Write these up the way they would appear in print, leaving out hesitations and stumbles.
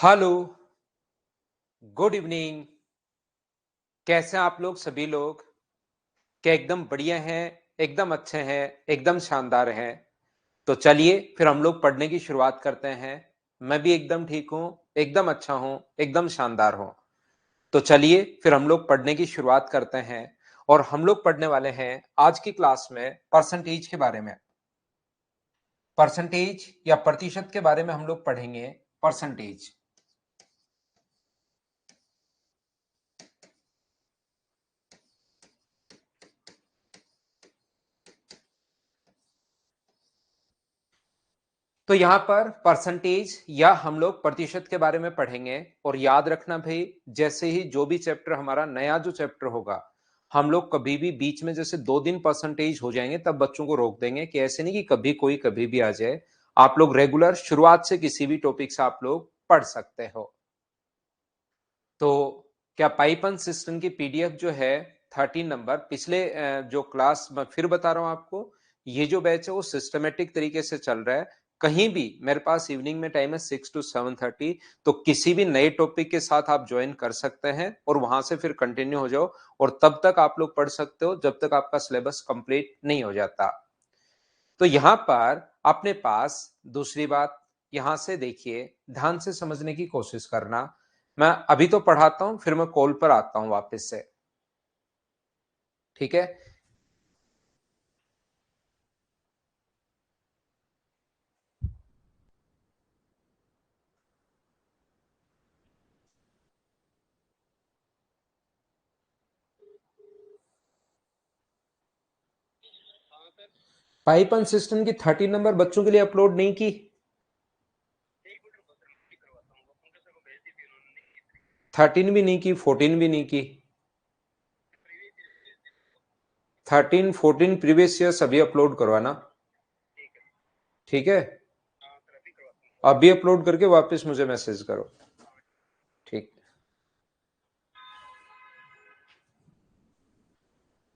Hello, good evening. कैसे हैं आप लोग सभी लोग? क्या एकदम बढ़िया हैं, एकदम अच्छे हैं, एकदम शानदार हैं? तो चलिए फिर हम लोग पढ़ने की शुरुआत करते हैं। मैं भी एकदम ठीक हूँ, एकदम अच्छा हूँ, एकदम शानदार हूँ। तो चलिए फिर हम लोग पढ़ने की शुरुआत करते हैं और हम लोग पढ़ने वाले हैं आज की क्लास में परसेंटेज के बारे में। परसेंटेज या प्रतिशत के बारे में हम लोग पढ़ेंगे। परसेंटेज। तो यहाँ पर परसेंटेज या हम लोग प्रतिशत के बारे में पढ़ेंगे। और याद रखना भाई, जैसे ही जो भी चैप्टर हमारा नया जो चैप्टर होगा, हम लोग कभी भी बीच में जैसे 2 दिन परसेंटेज हो जाएंगे तब बच्चों को रोक देंगे कि ऐसे नहीं कि कभी कोई कभी भी आ जाए। आप लोग रेगुलर शुरुआत से किसी भी टॉपिक से आप लोग पढ़ सकते हो। तो क्या पाइपन सिस्टम की पीडीएफ जो है 13 नंबर पिछले जो क्लास मैं फिर बता रहा हूं आपको, ये जो बैच है वो सिस्टमेटिक तरीके से चल रहा है। कहीं भी मेरे पास इवनिंग में टाइम है 6 to 7:30। तो किसी भी नए टॉपिक के साथ आप ज्वाइन कर सकते हैं और वहां से फिर कंटिन्यू हो जाओ। और तब तक आप लोग पढ़ सकते हो जब तक आपका सिलेबस कंप्लीट नहीं हो जाता। तो यहां पर अपने पास दूसरी बात, यहां से देखिए, ध्यान से समझने की कोशिश करना। मैं अभी तो पढ़ाता हूं, फिर मैं कॉल पर आता हूं वापस से। ठीक है। पाइपन सिस्टम की 13 नंबर बच्चों के लिए अपलोड नहीं की। 13 भी नहीं की, 14 भी नहीं की। 13 14 प्रीवियस ईयर सभी अपलोड करवाना। ठीक है। अभी अपलोड करके वापस मुझे मैसेज करो। ठीक।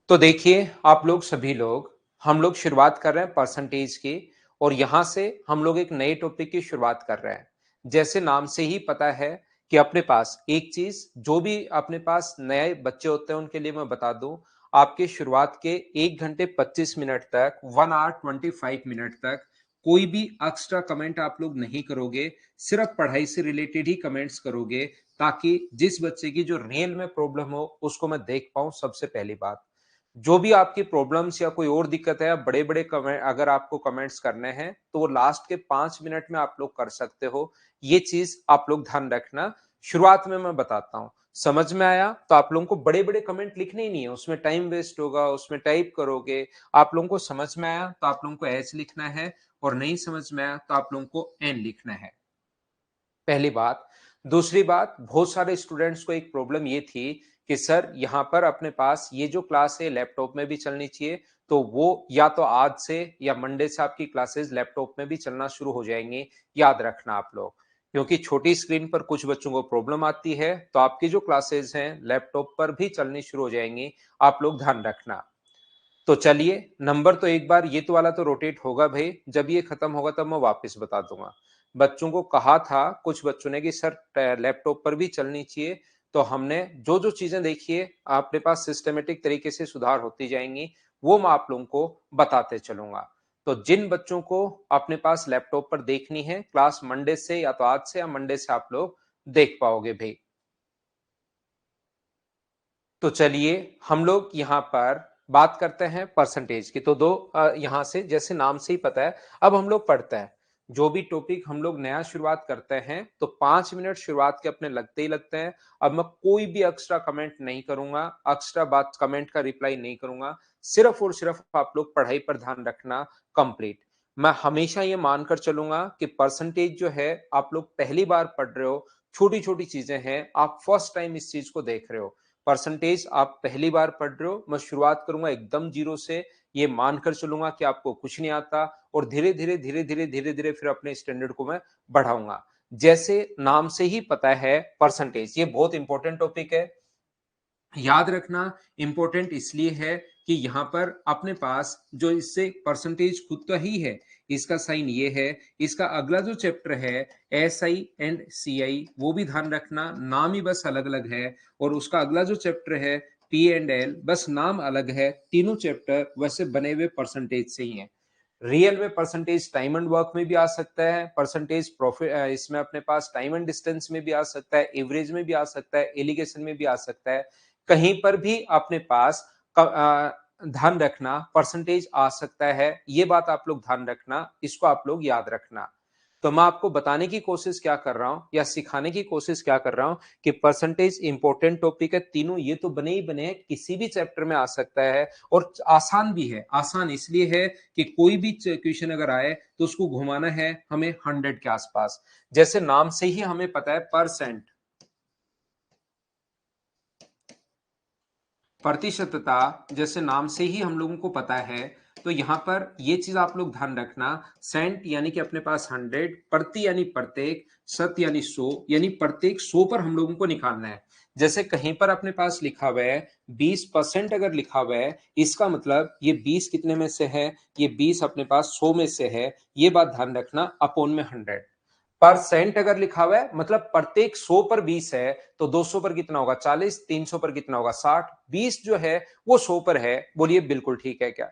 तो देखिए आप लोग सभी लोग, हम लोग शुरुआत कर रहे हैं परसेंटेज की। और यहां से हम लोग एक नए टॉपिक की शुरुआत कर रहे हैं। जैसे नाम से ही पता है कि अपने पास एक चीज, जो भी अपने पास नए बच्चे होते हैं उनके लिए मैं बता दूं, आपके शुरुआत के 1 घंटे 25 मिनट तक 1 hour 25 मिनट तक कोई भी एक्स्ट्रा कमेंट आप लोग नहीं करोगे। सिर्फ पढ़ाई से रिलेटेड ही कमेंट्स करोगे, ताकि जिस बच्चे की जो रियल में प्रॉब्लम हो उसको मैं देख पाऊं। सबसे पहली बात, जो भी आपकी प्रॉब्लम्स या कोई और दिक्कत है, बड़े बड़े कमेंट अगर आपको कमेंट्स करने हैं तो वो लास्ट के 5 मिनट में आप लोग कर सकते हो। ये चीज आप लोग ध्यान रखना। शुरुआत में मैं बताता हूं। समझ में आया तो आप लोगों को बड़े बड़े कमेंट लिखने ही नहीं है, उसमें टाइम वेस्ट होगा, उसमें टाइप करोगे। आप लोगों को समझ में आया तो आप लोगों को एच लिखना है, और नहीं समझ में आया तो आप लोगों को एन लिखना है। पहली बात। दूसरी बात, बहुत सारे स्टूडेंट्स को एक प्रॉब्लम ये थी कि सर यहाँ पर अपने पास ये जो क्लास है लैपटॉप में भी चलनी चाहिए। तो वो या तो आज से या मंडे से आपकी क्लासेस लैपटॉप में भी चलना शुरू हो जाएंगी। याद रखना आप लोग, क्योंकि छोटी स्क्रीन पर कुछ बच्चों को प्रॉब्लम आती है, तो आपकी जो क्लासेस हैं लैपटॉप पर भी चलनी शुरू हो जाएंगी। आप लोग ध्यान रखना। तो चलिए, नंबर तो एक बार ये तो वाला तो रोटेट होगा भाई, जब ये खत्म होगा तब मैं वापस बता दूंगा। बच्चों को कहा था कुछ बच्चों ने कि सर लैपटॉप पर भी चलनी चाहिए। तो हमने जो जो चीजें देखी है आपके पास सिस्टमेटिक तरीके से सुधार होती जाएंगी, वो मैं आप लोगों को बताते चलूंगा। तो जिन बच्चों को अपने पास लैपटॉप पर देखनी है, क्लास मंडे से या तो आज से या मंडे से आप लोग देख पाओगे भाई। तो चलिए हम लोग यहाँ पर बात करते हैं परसेंटेज की। तो यहां से जैसे नाम से ही पता है, अब हम लोग पढ़ते हैं। जो भी टॉपिक हम लोग नया शुरुआत करते हैं तो 5 मिनट शुरुआत के अपने लगते ही लगते हैं। अब मैं कोई भी एक्स्ट्रा कमेंट नहीं करूंगा, एक्स्ट्रा बात कमेंट का रिप्लाई नहीं करूंगा। सिर्फ और सिर्फ आप लोग पढ़ाई पर ध्यान रखना कंप्लीट। मैं हमेशा ये मानकर चलूंगा कि परसेंटेज जो है आप लोग पहली बार पढ़ रहे हो, छोटी छोटी चीजें हैं, आप फर्स्ट टाइम इस चीज को देख रहे हो। परसेंटेज आप पहली बार पढ़ रहे हो, मैं शुरुआत करूंगा एकदम जीरो से। ये मानकर चलूंगा कि आपको कुछ नहीं आता, और धीरे धीरे धीरे धीरे धीरे धीरे फिर अपने स्टैंडर्ड को मैं बढ़ाऊंगा। जैसे नाम से ही पता है, परसेंटेज ये बहुत इंपॉर्टेंट टॉपिक है। याद रखना, इंपॉर्टेंट इसलिए है कि यहां पर अपने पास जो इससे परसेंटेज खुद का ही है, इसका साइन ये है। इसका अगला जो चैप्टर है SI एंड CI, वो भी ध्यान रखना, नाम ही बस अलग अलग है। और उसका अगला जो चैप्टर है P&L, बस नाम अलग है, तीनों चैप्टर वैसे बने हुए परसेंटेज से ही हैं। रियल में परसेंटेज टाइम एंड वर्क में भी आ सकता है, परसेंटेज प्रॉफिट इसमें अपने पास टाइम एंड डिस्टेंस में भी आ सकता है, एवरेज में भी आ सकता है, एलिगेशन में भी आ सकता है। कहीं पर भी अपने पास ध्यान रखना परसेंटेज आ सकता है। ये बात आप लोग ध्यान रखना, इसको आप लोग याद रखना। तो मैं आपको बताने की कोशिश क्या कर रहा हूं या सिखाने की कोशिश क्या कर रहा हूं कि परसेंटेज इंपॉर्टेंट टॉपिक है, तीनों ये तो बने ही बने हैं, किसी भी चैप्टर में आ सकता है और आसान भी है। आसान इसलिए है कि कोई भी क्वेश्चन अगर आए तो उसको घुमाना है हमें 100 के आसपास। जैसे नाम से ही हमें पता है परसेंट, प्रतिशतता, जैसे नाम से ही हम लोगों को पता है। तो यहां पर ये चीज आप लोग ध्यान रखना, सेंट यानी कि अपने पास 100, प्रति यानी प्रत्येक, शत यानी 100, यानी प्रत्येक 100 पर हम लोगों को निकालना है। जैसे कहीं पर अपने पास लिखा हुआ है 20% अगर लिखा हुआ है, इसका मतलब ये 20 कितने में से है, ये 20 अपने पास 100 में से है। ये बात ध्यान रखना, अपॉन में 100। परसेंट अगर लिखा हुआ है मतलब प्रत्येक 100 पर 20 है, तो 200 पर कितना होगा 40, 300 पर कितना होगा 60, 20 जो है वो 100 पर है। बोलिए बिल्कुल ठीक है क्या?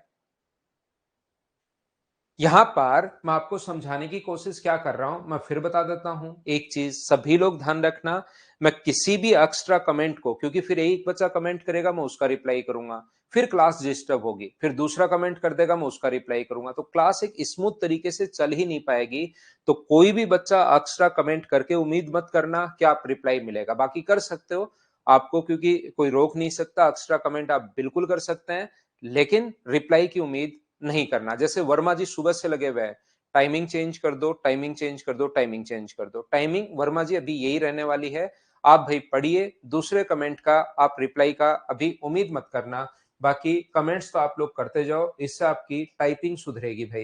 यहां पर मैं आपको समझाने की कोशिश क्या कर रहा हूं, मैं फिर बता देता हूं एक चीज, सभी लोग ध्यान रखना। मैं किसी भी एक्स्ट्रा कमेंट को, क्योंकि फिर एक बच्चा कमेंट करेगा मैं उसका रिप्लाई करूंगा, फिर क्लास डिस्टर्ब होगी, फिर दूसरा कमेंट कर देगा मैं उसका रिप्लाई करूंगा, तो क्लास एक स्मूथ तरीके से चल ही नहीं पाएगी। तो कोई भी बच्चा एक्स्ट्रा कमेंट करके उम्मीद मत करना कि आप रिप्लाई मिलेगा। बाकी कर सकते हो आपको, क्योंकि कोई रोक नहीं सकता, एक्स्ट्रा कमेंट आप बिल्कुल कर सकते हैं, लेकिन रिप्लाई की उम्मीद नहीं करना। जैसे वर्मा जी सुबह से लगे हुए हैं, टाइमिंग चेंज कर दो, टाइमिंग चेंज कर दो, टाइमिंग चेंज कर दो, टाइमिंग वर्मा जी अभी यही रहने वाली है। आप भाई पढ़िए, दूसरे कमेंट का आप रिप्लाई का अभी उम्मीद मत करना। बाकी कमेंट्स तो आप लोग करते जाओ, इससे आपकी टाइपिंग सुधरेगी भाई।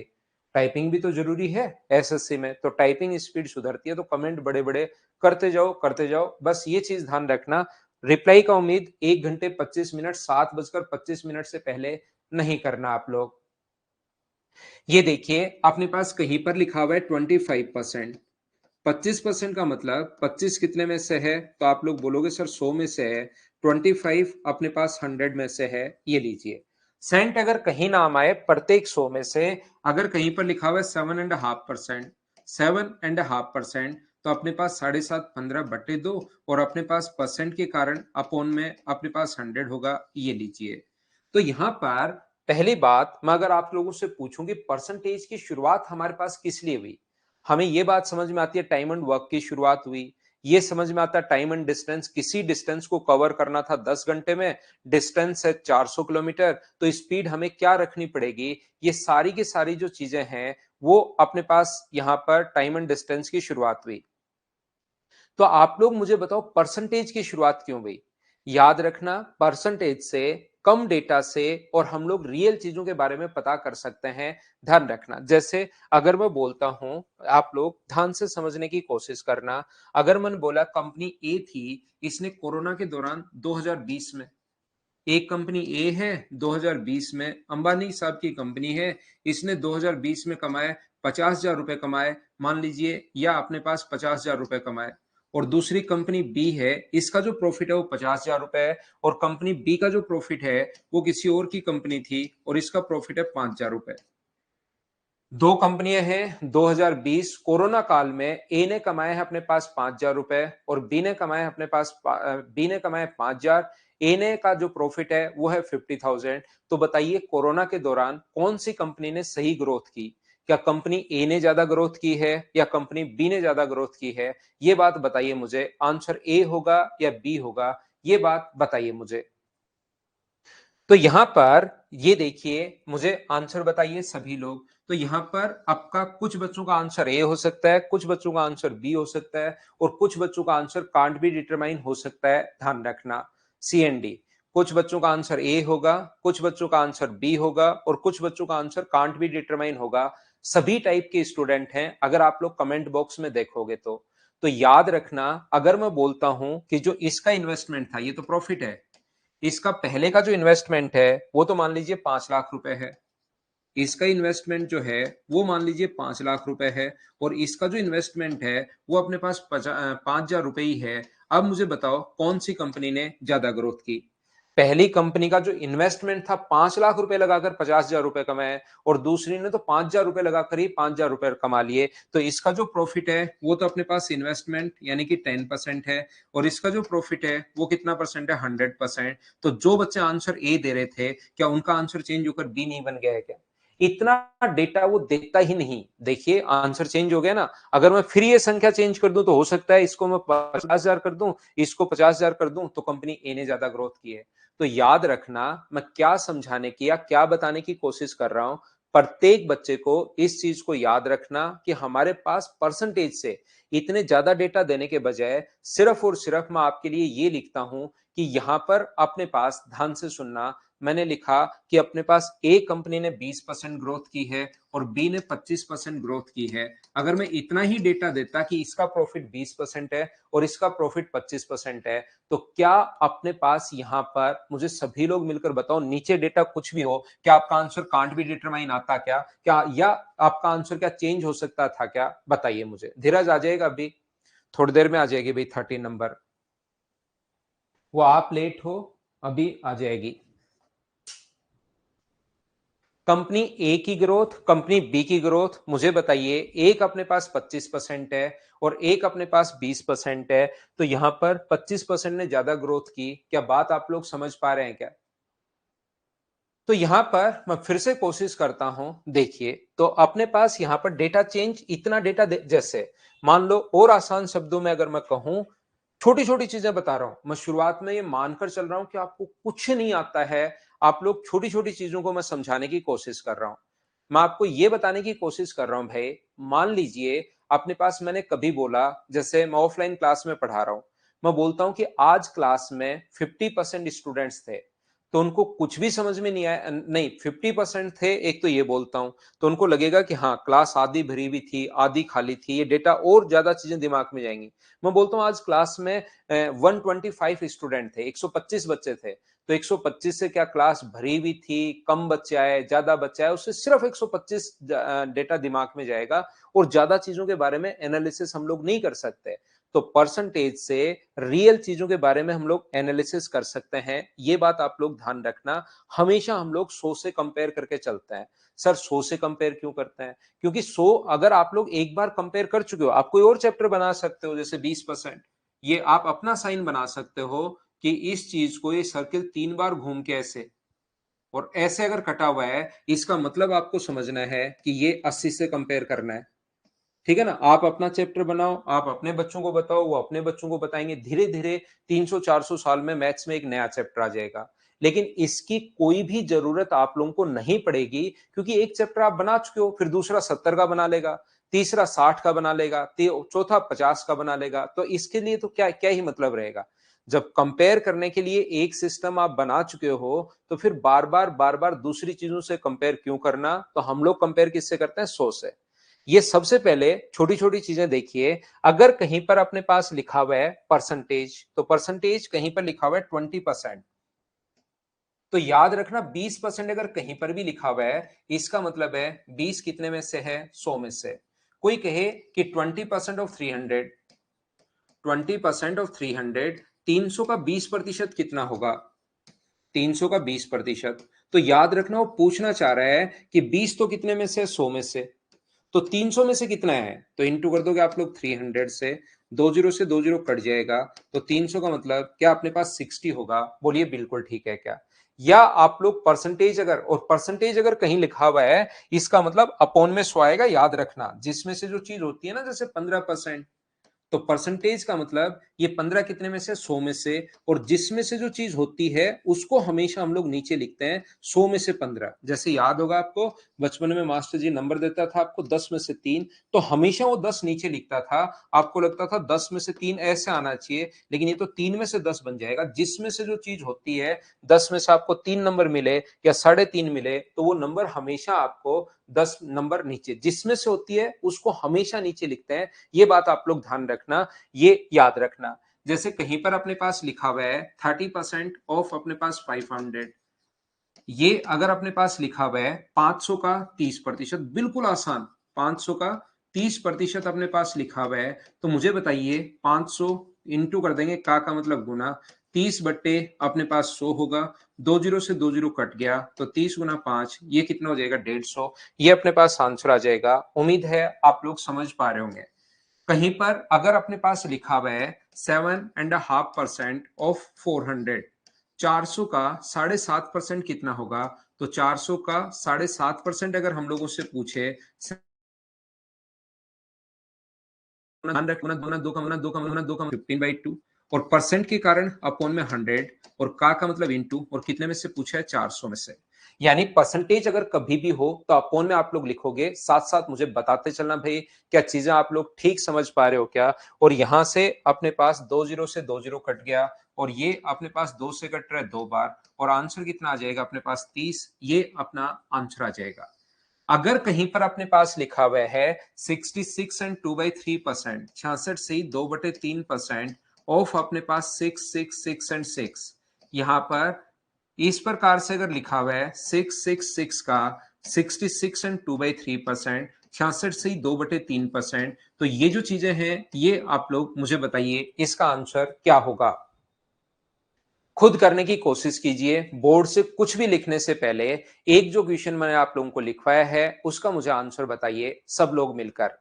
टाइपिंग भी तो जरूरी है एसएससी में, तो टाइपिंग स्पीड सुधरती है, तो कमेंट बड़े बड़े करते जाओ करते जाओ। बस ये चीज ध्यान रखना, रिप्लाई का उम्मीद 1 घंटे 25 मिनट 7:25 से पहले नहीं करना आप लोग। ये देखिए अपने पास कहीं पर लिखा हुआ है 25%। 25% का मतलब 25 कितने में से है, तो आप लोग बोलोगे सर 100 में से है। 25 अपने पास 100 में से है, ये लीजिए। सेंट अगर कहीं नाम आए प्रत्येक 100 में से, अगर कहीं पर लिखा हुआ है 7.5%, 7.5%, तो अपने पास 7.5 15/2, और अपने पास परसेंट के कारण अपॉन में अपने पास 100 होगा, ये लीजिए। तो यहां पर पहली बात, मैं अगर आप लोगों से पूछूं कि परसेंटेज की शुरुआत हमारे पास किस लिए हुई, हमें ये बात समझ में आती है टाइम एंड वर्क की शुरुआत हुई। ये समझ में आता है टाइम एंड डिस्टेंस, किसी डिस्टेंस को कवर करना था 10 घंटे में, डिस्टेंस है 400 किलोमीटर, तो स्पीड हमें क्या रखनी पड़ेगी। ये सारी की सारी जो चीजें हैं वो अपने पास यहां पर टाइम एंड डिस्टेंस की शुरुआत हुई। तो आप लोग मुझे बताओ परसेंटेज की शुरुआत क्यों हुई। याद रखना, परसेंटेज से, कम डेटा से और हम लोग रियल चीजों के बारे में पता कर सकते हैं। ध्यान रखना, जैसे अगर मैं बोलता हूं, आप लोग ध्यान से समझने की कोशिश करना। अगर मैंने बोला कंपनी ए थी, इसने कोरोना के दौरान 2020 में, एक कंपनी ए है 2020 में, अंबानी साहब की कंपनी है, इसने 2020 में कमाए 50,000 रुपए कमाए, मान लीजिए, या अपने पास 50,000 रुपए कमाए। और दूसरी कंपनी बी है, इसका जो प्रॉफिट है वो 50,000 रुपए है, और कंपनी बी का जो प्रॉफिट है वो किसी और की कंपनी थी और इसका प्रॉफिट है 5,000 रुपए। दो कंपनियां हैं, 2020 कोरोना काल में ए ने कमाए हैं अपने पास 5,000 रुपए और बी ने कमाए अपने पास बी ने कमाए 5,000। ए ने का जो प्रॉफिट है वो है 50,000। तो बताइए कोरोना के दौरान कौन सी कंपनी ने सही ग्रोथ की, क्या कंपनी ए ने ज्यादा ग्रोथ की है या कंपनी बी ने ज्यादा ग्रोथ की है? ये बात बताइए मुझे, आंसर ए होगा या बी होगा, ये बात बताइए मुझे। तो यहां पर ये देखिए, मुझे आंसर बताइए सभी लोग। तो यहां पर आपका कुछ बच्चों का आंसर ए हो सकता है, कुछ बच्चों का आंसर बी हो सकता है, और कुछ बच्चों का आंसर कांट बी डिटरमाइन हो सकता है। ध्यान रखना, सी एंड डी। कुछ बच्चों का आंसर ए होगा, कुछ बच्चों का आंसर बी होगा, और कुछ बच्चों का आंसर कांट बी डिटरमाइन होगा। सभी टाइप के स्टूडेंट हैं, अगर आप लोग कमेंट बॉक्स में देखोगे तो याद रखना, अगर मैं बोलता हूं कि जो इसका इन्वेस्टमेंट था, ये तो प्रॉफिट है, इसका पहले का जो इन्वेस्टमेंट है वो तो मान लीजिए 5 लाख रुपए है। इसका इन्वेस्टमेंट जो है वो मान लीजिए 5 लाख रुपए है और इसका जो इन्वेस्टमेंट है वो अपने पास 5,000 रुपए ही है। अब मुझे बताओ कौन सी कंपनी ने ज्यादा ग्रोथ की? पहली कंपनी का जो इन्वेस्टमेंट था 5 लाख रुपए लगाकर 50,000 रुपए कमाए और दूसरी ने तो 5,000 रुपए लगाकर ही 5,000 रुपए कमा लिए। तो इसका जो प्रॉफिट है वो तो अपने पास इन्वेस्टमेंट यानी कि 10% है और इसका जो प्रॉफिट है वो कितना परसेंट है? 100%। तो जो बच्चे आंसर ए दे रहे थे क्या उनका आंसर चेंज होकर बी नहीं बन गया है क्या? इतना डेटा वो देखता ही नहीं। देखिए आंसर चेंज हो गया ना। अगर मैं फिर ये संख्या चेंज कर दूं तो हो सकता है इसको मैं 50,000 कर दूं, इसको 50,000 कर दूं तो कंपनी ए ने ज्यादा ग्रोथ की है। तो याद रखना मैं क्या समझाने की या क्या बताने की कोशिश कर रहा हूं। प्रत्येक बच्चे को इस चीज को याद रखना कि हमारे पास परसेंटेज से इतने ज्यादा डेटा देने के बजाय सिर्फ और सिर्फ मैं आपके लिए ये लिखता हूं कि यहां पर अपने पास ध्यान से सुनना। मैंने लिखा कि अपने पास ए कंपनी ने 20% ग्रोथ की है और बी ने 25% ग्रोथ की है। अगर मैं इतना ही डेटा देता कि इसका प्रॉफिट 20% है और इसका प्रॉफिट 25% है तो क्या अपने पास यहां पर मुझे सभी लोग मिलकर बताओ नीचे डेटा कुछ भी हो क्या आपका आंसर कांट बी डिटरमाइन आता क्या या आपका आंसर क्या चेंज हो सकता था क्या? बताइए मुझे। धीरज आ जाएगा अभी थोड़ी देर में आ जाएगी भाई 13 नंबर। वो आप लेट हो अभी आ जाएगी। कंपनी ए की ग्रोथ कंपनी बी की ग्रोथ मुझे बताइए। एक अपने पास 25% है और एक अपने पास 20% है। तो यहां पर 25% ने ज्यादा ग्रोथ की। क्या बात आप लोग समझ पा रहे हैं क्या? तो यहां पर मैं फिर से कोशिश करता हूं। देखिए तो अपने पास यहां पर डेटा चेंज इतना डेटा जैसे मान लो और आसान शब्दों में अगर मैं कहूं छोटी छोटी चीजें बता रहा हूं। मैं शुरुआत में ये मानकर चल रहा हूं कि आपको कुछ नहीं आता है। आप लोग छोटी छोटी चीजों को मैं समझाने की कोशिश कर रहा हूं। मैं आपको ये बताने की कोशिश कर रहा हूं भाई। मान लीजिए अपने पास मैंने कभी बोला जैसे मैं ऑफलाइन क्लास में पढ़ा रहा हूं। मैं बोलता हूं कि आज क्लास में 50% स्टूडेंट्स थे तो उनको कुछ भी समझ में नहीं आया। नहीं 50% थे एक तो ये बोलता हूं तो उनको लगेगा कि हाँ क्लास आधी भरी हुई थी आधी खाली थी। ये डेटा और ज्यादा चीजें दिमाग में जाएंगी। मैं बोलता हूँ आज क्लास में 125 स्टूडेंट थे 125 बच्चे थे तो 125 से क्या क्लास भरी हुई थी कम बच्चे आए ज्यादा बच्चे आए उससे सिर्फ 125 डेटा दिमाग में जाएगा और ज्यादा चीजों के बारे में एनालिसिस हम लोग नहीं कर सकते। तो परसेंटेज से रियल चीजों के बारे में हम लोग एनालिसिस कर सकते हैं। ये बात आप लोग ध्यान रखना। हमेशा हम लोग 100 से कंपेयर करके चलते हैं। सर 100 से कंपेयर क्यों करते हैं? क्योंकि 100 अगर आप लोग एक बार कंपेयर कर चुके हो आप कोई और चैप्टर बना सकते हो जैसे 20%। ये आप अपना साइन बना सकते हो कि इस चीज को ये सर्किल 3 बार घूम के ऐसे और ऐसे अगर कटा हुआ है इसका मतलब आपको समझना है कि ये 80 से कंपेयर करना है। ठीक है ना। आप अपना चैप्टर बनाओ आप अपने बच्चों को बताओ वो अपने बच्चों को बताएंगे धीरे धीरे 300-400 साल में मैथ्स में एक नया चैप्टर आ जाएगा। लेकिन इसकी कोई भी जरूरत आप लोगों को नहीं पड़ेगी क्योंकि एक चैप्टर आप बना चुके हो फिर दूसरा 70 का बना लेगा तीसरा 60 का बना लेगा चौथा 50 का बना लेगा। तो इसके लिए तो क्या क्या ही मतलब रहेगा। जब कंपेयर करने के लिए एक सिस्टम आप बना चुके हो तो फिर बार बार दूसरी चीजों से कंपेयर क्यों करना। तो हम लोग कंपेयर किससे करते हैं? 100 से। ये सबसे पहले छोटी छोटी चीजें देखिए। अगर कहीं पर अपने पास लिखा हुआ है परसेंटेज तो परसेंटेज कहीं पर लिखा हुआ है 20%। तो याद रखना 20% अगर कहीं पर भी लिखा हुआ है इसका मतलब है 20 कितने में से है? 100 में से। कोई कहे कि 20% ऑफ 300 20% ऑफ 300 300 का 20% कितना होगा? 300 का 20%। तो याद रखना वो पूछना चाह रहा है कि 20 तो कितने में से? 100 में से। तो 300 में से कितना है तो इंटू कर दोगे आप लोग 300 से। 20 से 20 कट जाएगा तो 300 का मतलब क्या अपने पास 60 होगा? बोलिए बिल्कुल ठीक है क्या? या आप लोग परसेंटेज अगर और परसेंटेज अगर कहीं लिखा हुआ है इसका मतलब अपॉन में 100 आएगा। याद रखना जिसमें से जो चीज होती है ना जैसे 15% तो परसेंटेज का मतलब ये 15 कितने में से? 100 में से। और जिसमें से जो चीज होती है उसको हमेशा हम लोग नीचे लिखते हैं 100 में से 15। जैसे याद होगा आपको बचपन में मास्टर जी नंबर देता था आपको 10 में से 3 तो हमेशा वो 10 नीचे लिखता था। आपको लगता था 10 में से 3 ऐसे आना चाहिए लेकिन ये तो 3 में से 10 बन जाएगा। जिसमें से जो चीज होती है 10 में से आपको 3 नंबर मिले या 3.5 मिले तो वो नंबर हमेशा आपको 10 नंबर नीचे जिसमें से होती है उसको हमेशा नीचे लिखते हैं। ये बात आप लोग ध्यान रखना। ये याद रखना। जैसे कहीं पर अपने पास लिखा हुआ है 30% ऑफ अपने पास 500 ये अगर अपने पास लिखा हुआ है 500 का 30%, बिल्कुल आसान। 500 का 30% अपने पास लिखा हुआ है, तो मुझे बताइए 500 इंटू कर देंगे, का मतलब गुना, 30 बट्टे अपने पास 100 होगा, 2 जीरो से 2 जीरो कट गया, तो 30 गुना 5, ये कितना हो जाएगा 150। ये अपने पास आंसर आ जाएगा। उम्मीद है आप लोग समझ पा रहे होंगे। कहीं पर अगर अपने पास लिखा हुआ है 7.5% ऑफ 400, 400 का 7.5% कितना होगा? तो 400 का 7.5% अगर हम लोगों से पूछे, ध्यान रखना, दो का 15/2, और परसेंट के कारण अपॉन में 100, और का मतलब इंटू, और कितने में से पूछा है? 400 में से। यानी परसेंटेज अगर कभी भी हो तो अपॉन में आप लोग लिखोगे, साथ साथ मुझे बताते चलना भाई, क्या चीजें आप लोग ठीक समझ पा रहे हो क्या? और यहां से अपने पास 2 जीरो से 2 जीरो कट गया, और ये अपने पास 2 से कट रहा है 2 बार, और आंसर कितना आ जाएगा अपने पास? 30। ये अपना आंसर आ जाएगा। अगर कहीं पर अपने पास लिखा हुआ है 66 एंड 2/3%, 66 से ही 2/3% ऑफ अपने पास 6 एंड 6, यहां पर इस प्रकार से अगर लिखा हुआ है 666 का 66 एंड 2/3%, 66 से ही 2/3%, तो ये जो चीजें हैं ये आप लोग मुझे बताइए इसका आंसर क्या होगा? खुद करने की कोशिश कीजिए। बोर्ड से कुछ भी लिखने से पहले एक जो क्वेश्चन मैंने आप लोगों को लिखवाया है उसका मुझे आंसर बताइए सब लोग मिलकर।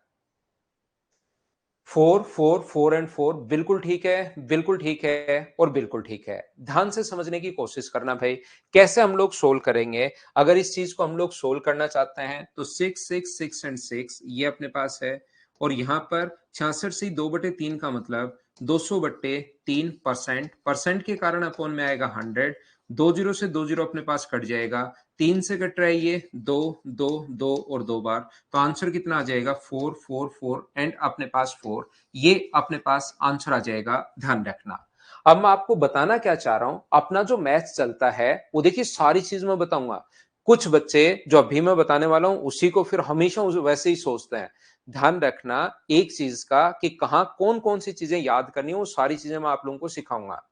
4 4 4 एंड 4, बिल्कुल ठीक है, बिल्कुल ठीक है, और बिल्कुल ठीक है। ध्यान से समझने की कोशिश करना भाई, कैसे हम लोग सोल्व करेंगे। अगर इस चीज को हम लोग सोल्व करना चाहते हैं तो 6 6 6 एंड 6 ये अपने पास है, और यहां पर 66 से 2/3 का मतलब 200/3%, परसेंट के कारण अपॉन में आएगा 100, 2 जीरो से 2 जीरो अपने पास कट जाएगा, 3 से कट रहा है ये 2 2 2 और 2 बार, तो आंसर कितना आ जाएगा? 4 4 4 एंड अपने पास 4। ये अपने पास आंसर आ जाएगा, ध्यान रखना। अब मैं आपको बताना क्या चाह रहा हूं, अपना जो मैथ्स चलता है वो देखिए सारी चीज मैं बताऊंगा। कुछ बच्चे जो अभी मैं बताने वाला हूं उसी को फिर हमेशा वैसे ही सोचते हैं। ध्यान रखना एक चीज का कि कहां कौन कौन सी चीजें याद करनी है, वो सारी चीजें मैं आप लोगों को सिखाऊंगा।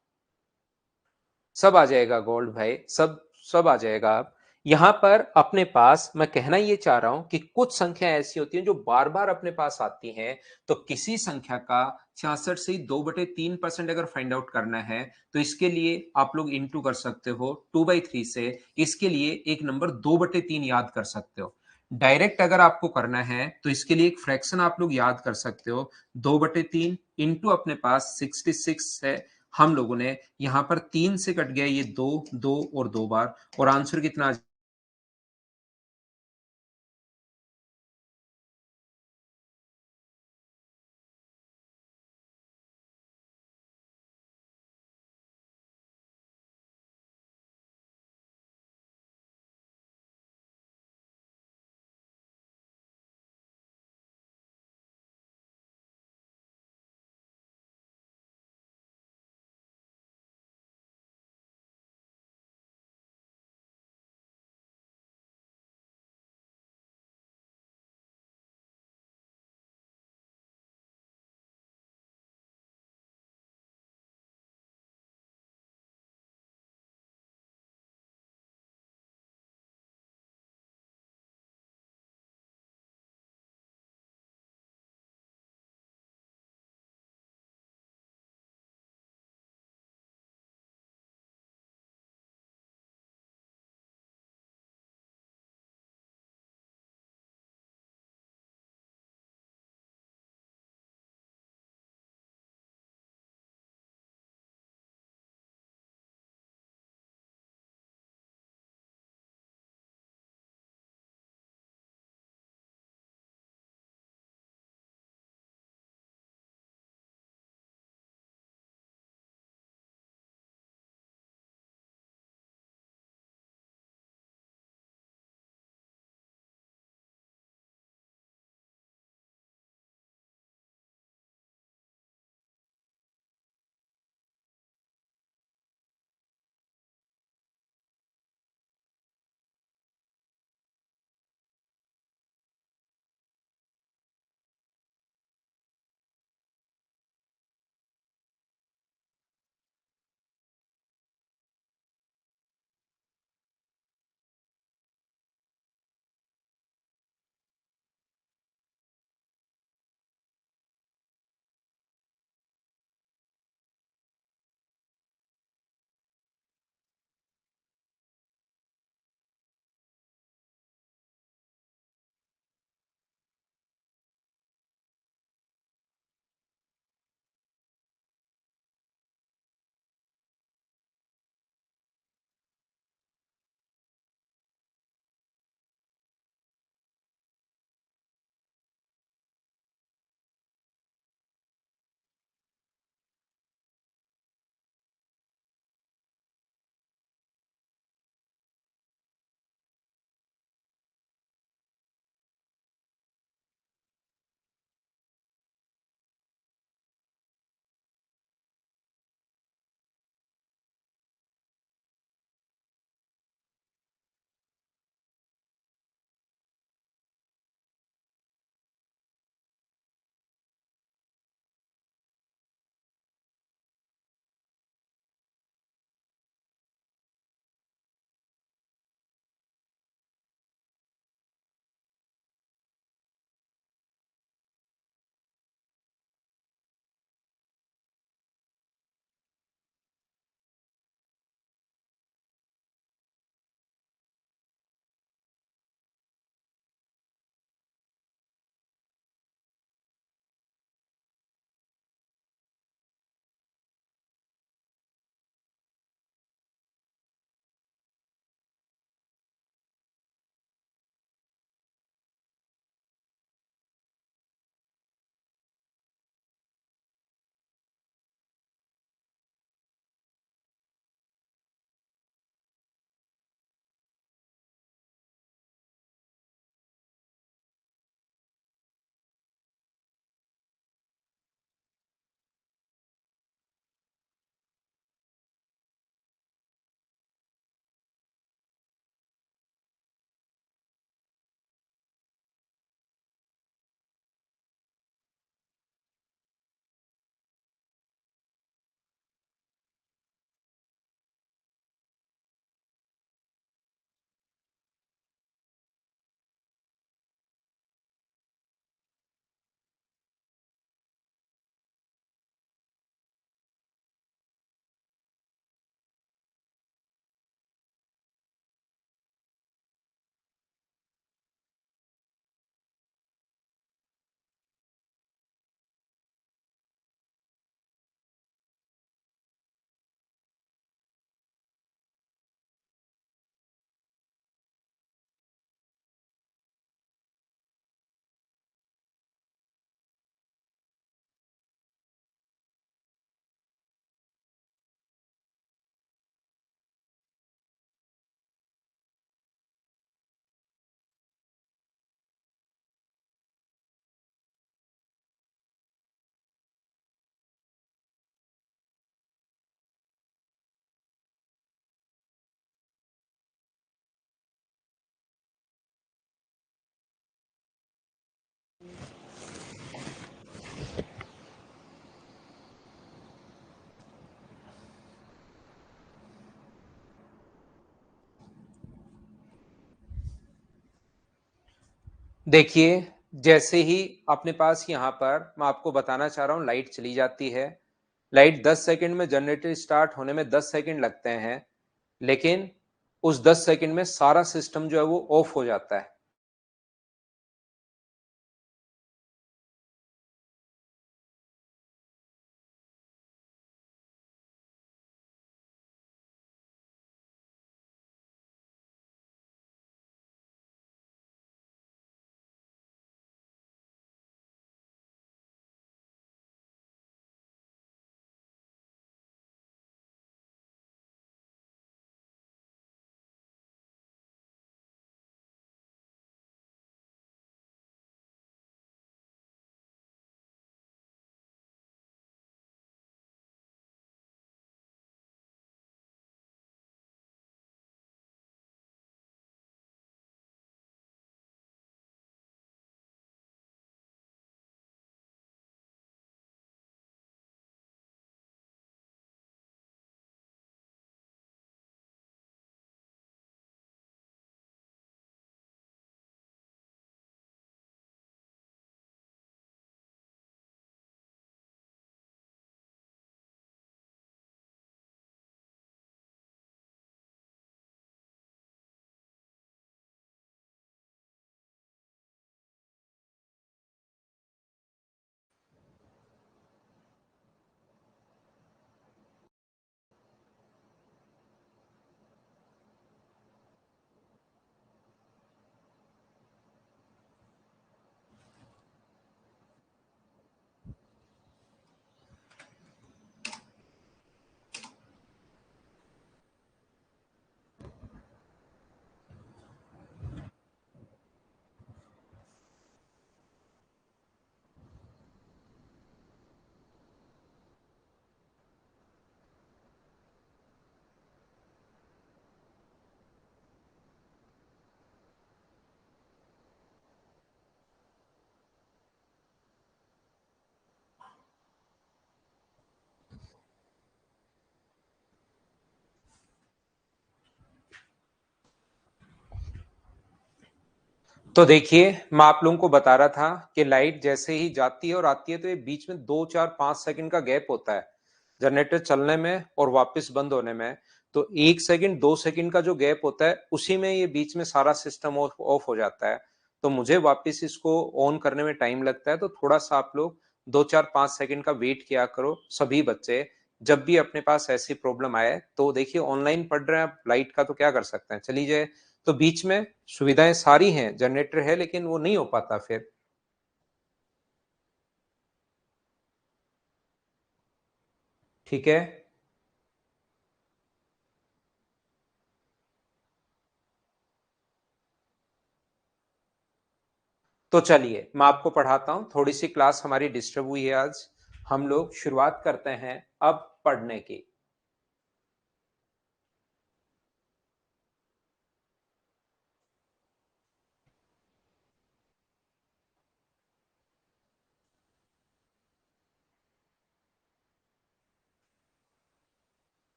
सब आ जाएगा गोल्ड भाई, सब सब आ जाएगा। अब यहां पर अपने पास मैं कहना ये चाह रहा हूं कि कुछ संख्या ऐसी होती हैं जो बार बार अपने पास आती हैं, तो किसी संख्या का 66 से 2/3% अगर फाइंड आउट करना है तो इसके लिए आप लोग इंटू कर सकते हो 2/3 से, इसके लिए एक नंबर 2/3 याद कर सकते हो। डायरेक्ट अगर आपको करना है तो इसके लिए एक फ्रैक्शन आप लोग याद कर सकते हो, 2/3 इंटू अपने पास 66 है। हम लोगों ने यहां पर 3 से कट गया ये 2 2 और 2 बार, और आंसर कितना देखिए, जैसे ही अपने पास यहाँ पर मैं आपको बताना चाह रहा हूँ लाइट चली जाती है। लाइट 10 सेकंड में जनरेटर स्टार्ट होने में 10 सेकंड लगते हैं, लेकिन उस 10 सेकंड में सारा सिस्टम जो है वो ऑफ हो जाता है। तो देखिए, मैं आप लोगों को बता रहा था कि लाइट जैसे ही जाती है और आती है तो ये बीच में 2, 4, 5 सेकंड का गैप होता है, जनरेटर चलने में और वापस बंद होने में। तो 1 सेकंड, 2 सेकंड का जो गैप होता है, उसी में ये बीच में सारा सिस्टम ऑफ ऑफ हो जाता है। तो मुझे वापस इसको ऑन करने में टाइम लगता है, तो थोड़ा-सा आप लोग 2, 4, 5 सेकंड का वेट किया करो सभी बच्चे। जब भी अपने पास ऐसी प्रॉब्लम आए, तो देखिए ऑनलाइन पढ़ रहे हैं आप, लाइट का तो क्या कर सकते हैं, चली जाए। तो बीच में सुविधाएं सारी हैं, जनरेटर है लेकिन वो नहीं हो पाता फिर। ठीक है, तो चलिए मैं आपको पढ़ाता हूँ। थोड़ी सी क्लास हमारी डिस्टर्ब हुई है आज। हम लोग शुरुआत करते हैं अब पढ़ने की।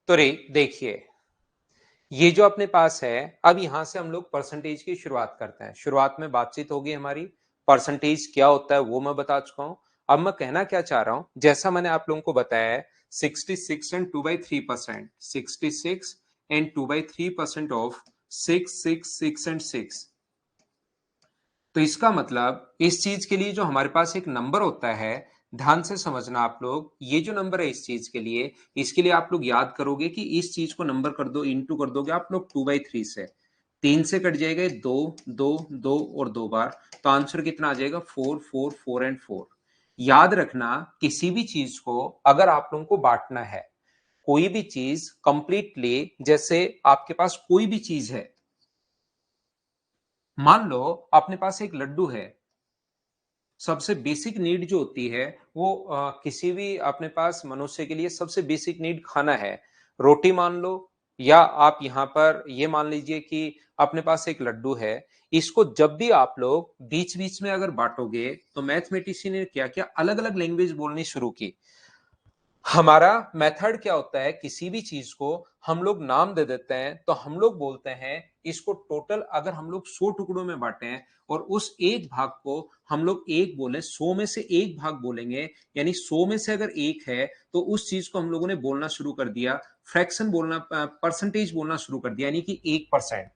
तो रे देखिए, ये जो अपने पास है, अब यहां से हम लोग परसेंटेज की शुरुआत करते हैं। शुरुआत में बातचीत होगी हमारी, परसेंटेज क्या होता है वो मैं बता चुका हूं। अब मैं कहना क्या चाह रहा हूं, जैसा मैंने आप लोगों को बताया है, 66 एंड 2/3%, 66 एंड 2/3% ऑफ 6 एंड 6। तो इसका मतलब इस चीज के लिए जो हमारे पास एक नंबर होता है, ध्यान से समझना आप लोग, ये जो नंबर है इस चीज के लिए, इसके लिए आप लोग याद करोगे कि इस चीज को नंबर कर दो, इंटू कर दोगे आप लोग 2/3 से। 3 से कट जाएगा 2, 2, 2 और 2 बार। तो आंसर कितना आ जाएगा? 4, 4, 4 एंड 4। याद रखना, किसी भी चीज को अगर आप लोगों को बांटना है, कोई भी चीज कंप्लीटली, जैसे आपके पास कोई भी चीज है, मान लो अपने पास एक लड्डू है। सबसे बेसिक नीड जो होती है वो किसी भी अपने पास मनुष्य के लिए सबसे बेसिक नीड खाना है। रोटी मान लो, या आप यहाँ पर ये मान लीजिए कि अपने पास एक लड्डू है। इसको जब भी आप लोग बीच बीच में अगर बांटोगे, तो मैथमेटिशियन ने क्या किया, अलग अलग लैंग्वेज बोलनी शुरू की। हमारा मेथड क्या होता है, किसी भी चीज को हम लोग नाम दे देते हैं, तो हम लोग बोलते हैं इसको टोटल, अगर हम लोग 100 टुकड़ों में बांटे और उस एक भाग को हम लोग एक बोले, 100 में से एक भाग बोलेंगे, यानी 100 में से अगर एक है तो उस चीज को हम लोगों ने बोलना शुरू कर दिया, फ्रैक्शन बोलना, परसेंटेज बोलना शुरू कर दिया, यानी कि 1%।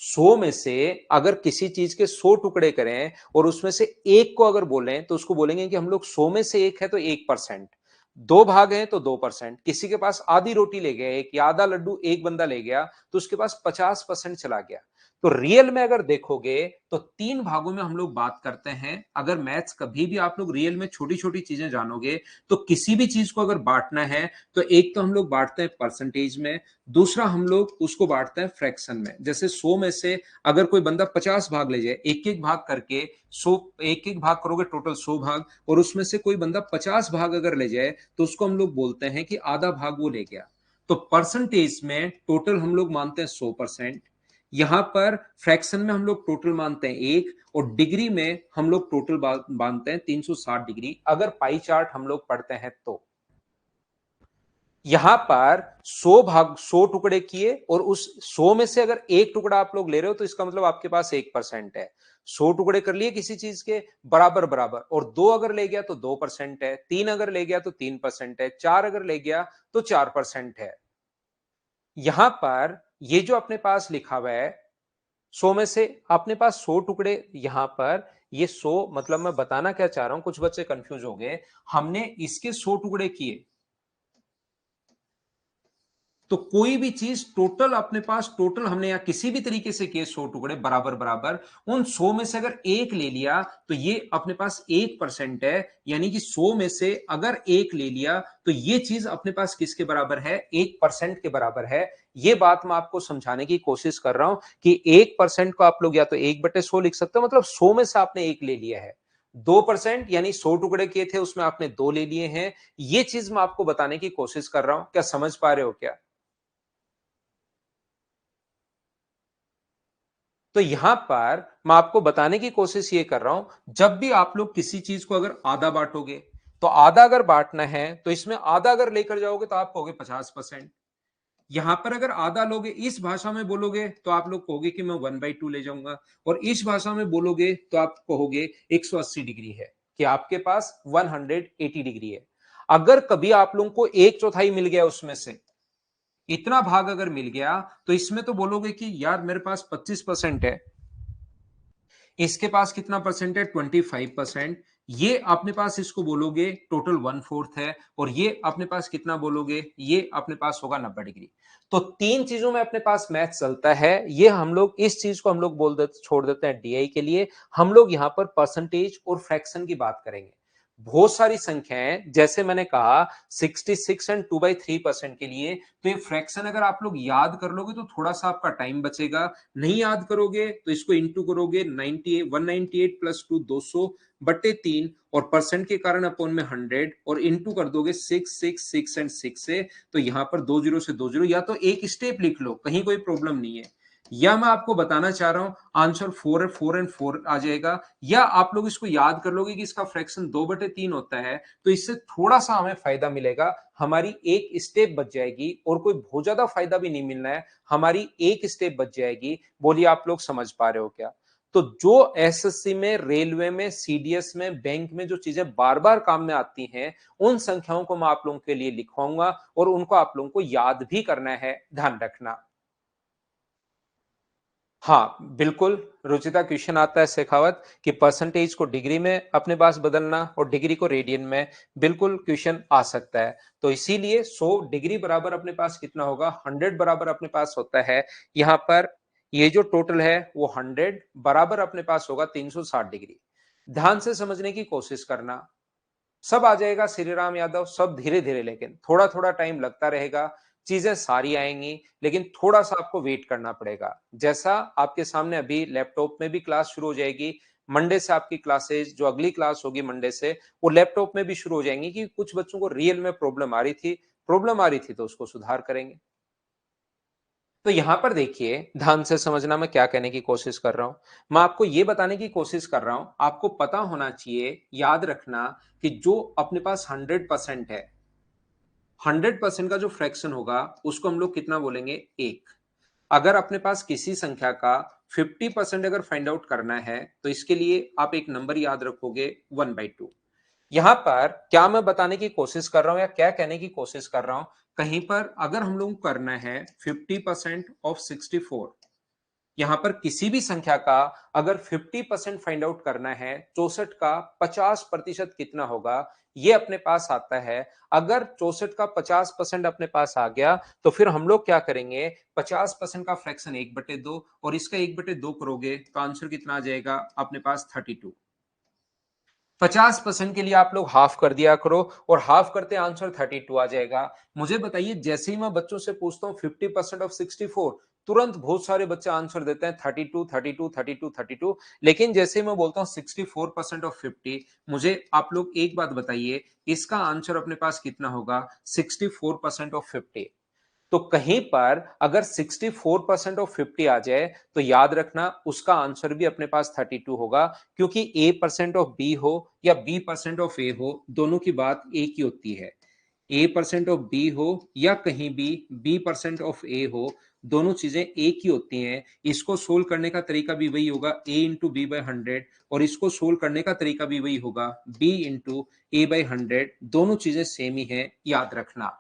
100 में से अगर किसी चीज के 100 टुकड़े करें और उसमें से एक को अगर बोलें तो उसको बोलेंगे कि हम लोग 100 में से एक है तो 1%, दो भाग हैं तो 2%, किसी के पास आधी रोटी ले गया एक या आधा लड्डू एक बंदा ले गया तो उसके पास 50% चला गया। तो रियल में अगर देखोगे तो तीन भागों में हम लोग बात करते हैं। अगर मैथ्स कभी भी आप लोग रियल में छोटी छोटी चीजें जानोगे तो किसी भी चीज को अगर बांटना है तो एक तो हम लोग बांटते हैं परसेंटेज में, दूसरा हम लोग उसको बांटते हैं फ्रैक्शन में। जैसे 100 में से अगर कोई बंदा 50 भाग ले जाए, एक एक भाग करके 100, एक एक भाग करोगे टोटल 100 भाग, और उसमें से कोई बंदा 50 भाग अगर ले जाए तो उसको हम लोग बोलते हैं कि आधा भाग वो ले गया। तो परसेंटेज में टोटल हम लोग मानते हैं 100%, यहां पर फ्रैक्शन में हम लोग टोटल मानते हैं एक, और डिग्री में हम लोग टोटल मानते हैं 360 डिग्री, अगर पाई चार्ट हम लोग पढ़ते हैं तो। यहां पर 100 भाग 100 टुकड़े किए और उस 100 में से अगर एक टुकड़ा आप लोग ले रहे हो तो इसका मतलब आपके पास 1% है। 100 टुकड़े कर लिए किसी चीज के बराबर बराबर, और दो अगर ले गया तो 2% है, तीन अगर ले गया तो 3% है, चार अगर ले गया तो 4% है। यहां पर ये जो अपने पास लिखा हुआ है 100 में से अपने पास 100 टुकड़े, यहां पर ये 100 मतलब मैं बताना क्या चाह रहा हूं, कुछ बच्चे कंफ्यूज हो गए। हमने इसके 100 टुकड़े किए तो कोई भी चीज टोटल अपने पास, टोटल हमने या किसी भी तरीके से किए 100 टुकड़े बराबर बराबर, उन 100 में से अगर एक ले लिया तो ये अपने पास 1% है, यानी कि 100 में से अगर एक ले लिया तो ये चीज अपने पास किसके बराबर है, 1% के बराबर है। ये बात मैं आपको समझाने की कोशिश कर रहा हूं कि 1% को आप लोग या तो 1/100 लिख सकते हो, मतलब 100 में से आपने एक ले लिया है। 2% यानी 100 टुकड़े किए थे उसमें आपने दो ले लिए हैं। ये चीज मैं आपको बताने की कोशिश कर रहा हूं, क्या समझ पा रहे हो क्या? तो यहां पर मैं आपको बताने की कोशिश ये कर रहा हूं, जब भी आप लोग किसी चीज को अगर आधा बांटोगे तो आधा अगर बांटना है तो इसमें आधा अगर लेकर जाओगे तो आप कहोगे 50%। यहां पर अगर आधा लोगे, इस भाषा में बोलोगे तो आप लोग कहोगे कि मैं 1/2 ले जाऊंगा, और इस भाषा में बोलोगे तो आप कहोगे 180 डिग्री है, कि आपके पास 180 डिग्री है। अगर कभी आप लोगों को एक चौथाई मिल गया, उसमें से इतना भाग अगर मिल गया तो इसमें तो बोलोगे कि यार मेरे पास 25% है, इसके पास कितना परसेंट है, 25%। ये अपने पास इसको बोलोगे टोटल 1/4 है, और ये अपने पास कितना बोलोगे, ये अपने पास होगा 90 डिग्री। तो तीन चीजों में अपने पास मैथ चलता है। ये हम लोग इस चीज को हम लोग बोल देते, छोड़ देते हैं डीआई के लिए। हम लोग यहां पर परसेंटेज और फ्रैक्शन की बात करेंगे। बहुत सारी संख्याएं, जैसे मैंने कहा 66 एंड 2/3% के लिए, तो ये फ्रैक्शन अगर आप लोग याद कर लोगे तो थोड़ा सा आपका टाइम बचेगा। नहीं याद करोगे तो इसको इंटू करोगे, 98 198 प्लस 2 200/3, और परसेंट के कारण अपॉन में 100, और इंटू कर दोगे 6 6 6 एंड 6 से। तो यहां पर दो जीरो से दो जीरो, या तो एक स्टेप लिख लो, कहीं कोई प्रॉब्लम नहीं है। या मैं आपको बताना चाह रहा हूं आंसर 4 एंड 4 आ जाएगा, या आप लोग इसको याद कर लोगे कि इसका फ्रैक्शन 2/3 होता है, तो इससे थोड़ा सा हमें फायदा मिलेगा, हमारी एक स्टेप बच जाएगी, और कोई बहुत ज्यादा फायदा भी नहीं मिलना है, हमारी एक स्टेप बच जाएगी। बोलिए आप लोग समझ पा रहे हो क्या? तो जो एसएससी में, रेलवे में, सीडीएस में, बैंक में जो चीजें बार बार काम में आती हैं, उन संख्याओं को मैं आप लोगों के लिए लिखवाऊंगा और उनको आप लोगों को याद भी करना है, ध्यान रखना। हाँ, बिल्कुल, रुचिता क्वेश्चन आता है शेखावत कि परसेंटेज को डिग्री में अपने पास बदलना और डिग्री को रेडियन में, बिल्कुल क्वेश्चन आ सकता है। तो इसीलिए 100 डिग्री बराबर अपने पास कितना होगा, 100 बराबर अपने पास होता है। यहाँ पर ये जो टोटल है वो 100 बराबर अपने पास होगा 360 डिग्री। ध्यान से समझने की कोशिश करना, सब आ जाएगा श्री राम यादव, सब धीरे धीरे, लेकिन थोड़ा थोड़ा टाइम लगता रहेगा, चीजें सारी आएंगी, लेकिन थोड़ा सा आपको वेट करना पड़ेगा। जैसा आपके सामने अभी लैपटॉप में भी क्लास शुरू हो जाएगी, मंडे से आपकी क्लासेज, जो अगली क्लास होगी मंडे से, वो लैपटॉप में भी शुरू हो जाएंगी, कि कुछ बच्चों को रियल में प्रॉब्लम आ रही थी तो उसको सुधार करेंगे। तो यहां पर देखिए, ध्यान से समझना मैं क्या कहने की कोशिश कर रहा हूं। मैं आपको यह बताने की कोशिश कर रहा हूं, आपको पता होना चाहिए, याद रखना कि जो अपने पास 100% है, 100% का जो फ्रैक्शन होगा उसको हम लोग कितना बोलेंगे? 1। अगर अपने पास किसी संख्या का 50% अगर फाइंड आउट करना है तो इसके लिए आप एक नंबर याद रखोगे 1/2। यहां पर क्या मैं बताने की कोशिश कर रहा हूं या क्या कहने की कोशिश कर रहा हूं, कहीं पर अगर हम लोग करना है 50% ऑफ 64, यहां पर किसी भी संख्या का अगर 50% फाइंड आउट करना है, 64 का 50% कितना होगा, ये अपने पास आता है। अगर 64 का 50% अपने पास आ गया तो फिर हम लोग क्या करेंगे, 50% का फ्रैक्शन 1/2 और इसका 1/2 करोगे तो आंसर कितना आ जाएगा अपने पास? 32। 50% के लिए आप लोग हाफ कर दिया करो और हाफ करते आंसर 32 आ जाएगा। मुझे बताइए, जैसे ही मैं बच्चों से पूछता हूँ 50% ऑफ 64, तुरंत बहुत सारे बच्चे आंसर देते हैं 32 32 32 32। लेकिन जैसे ही मैं बोलता हूँ 64% ऑफ 50, मुझे आप लोग एक बात बताइए, इसका आंसर अपने पास कितना होगा? 64% ऑफ 50। तो कहीं पर अगर 64% ऑफ 50 आ जाए तो याद रखना उसका आंसर भी अपने पास 32 होगा, क्योंकि ए परसेंट ऑफ बी हो या बी परसेंट ऑफ ए हो, दोनों की बात एक ही होती है। ए परसेंट ऑफ बी हो या कहीं भी बी परसेंट ऑफ ए हो, दोनों चीजें एक ही होती हैं। इसको सोल्व करने का तरीका भी वही होगा, ए इंटू बी बाई 100, और इसको सोल्व करने का तरीका भी वही होगा, बी इंटू ए बाई 100। दोनों चीजें सेम ही है, याद रखना।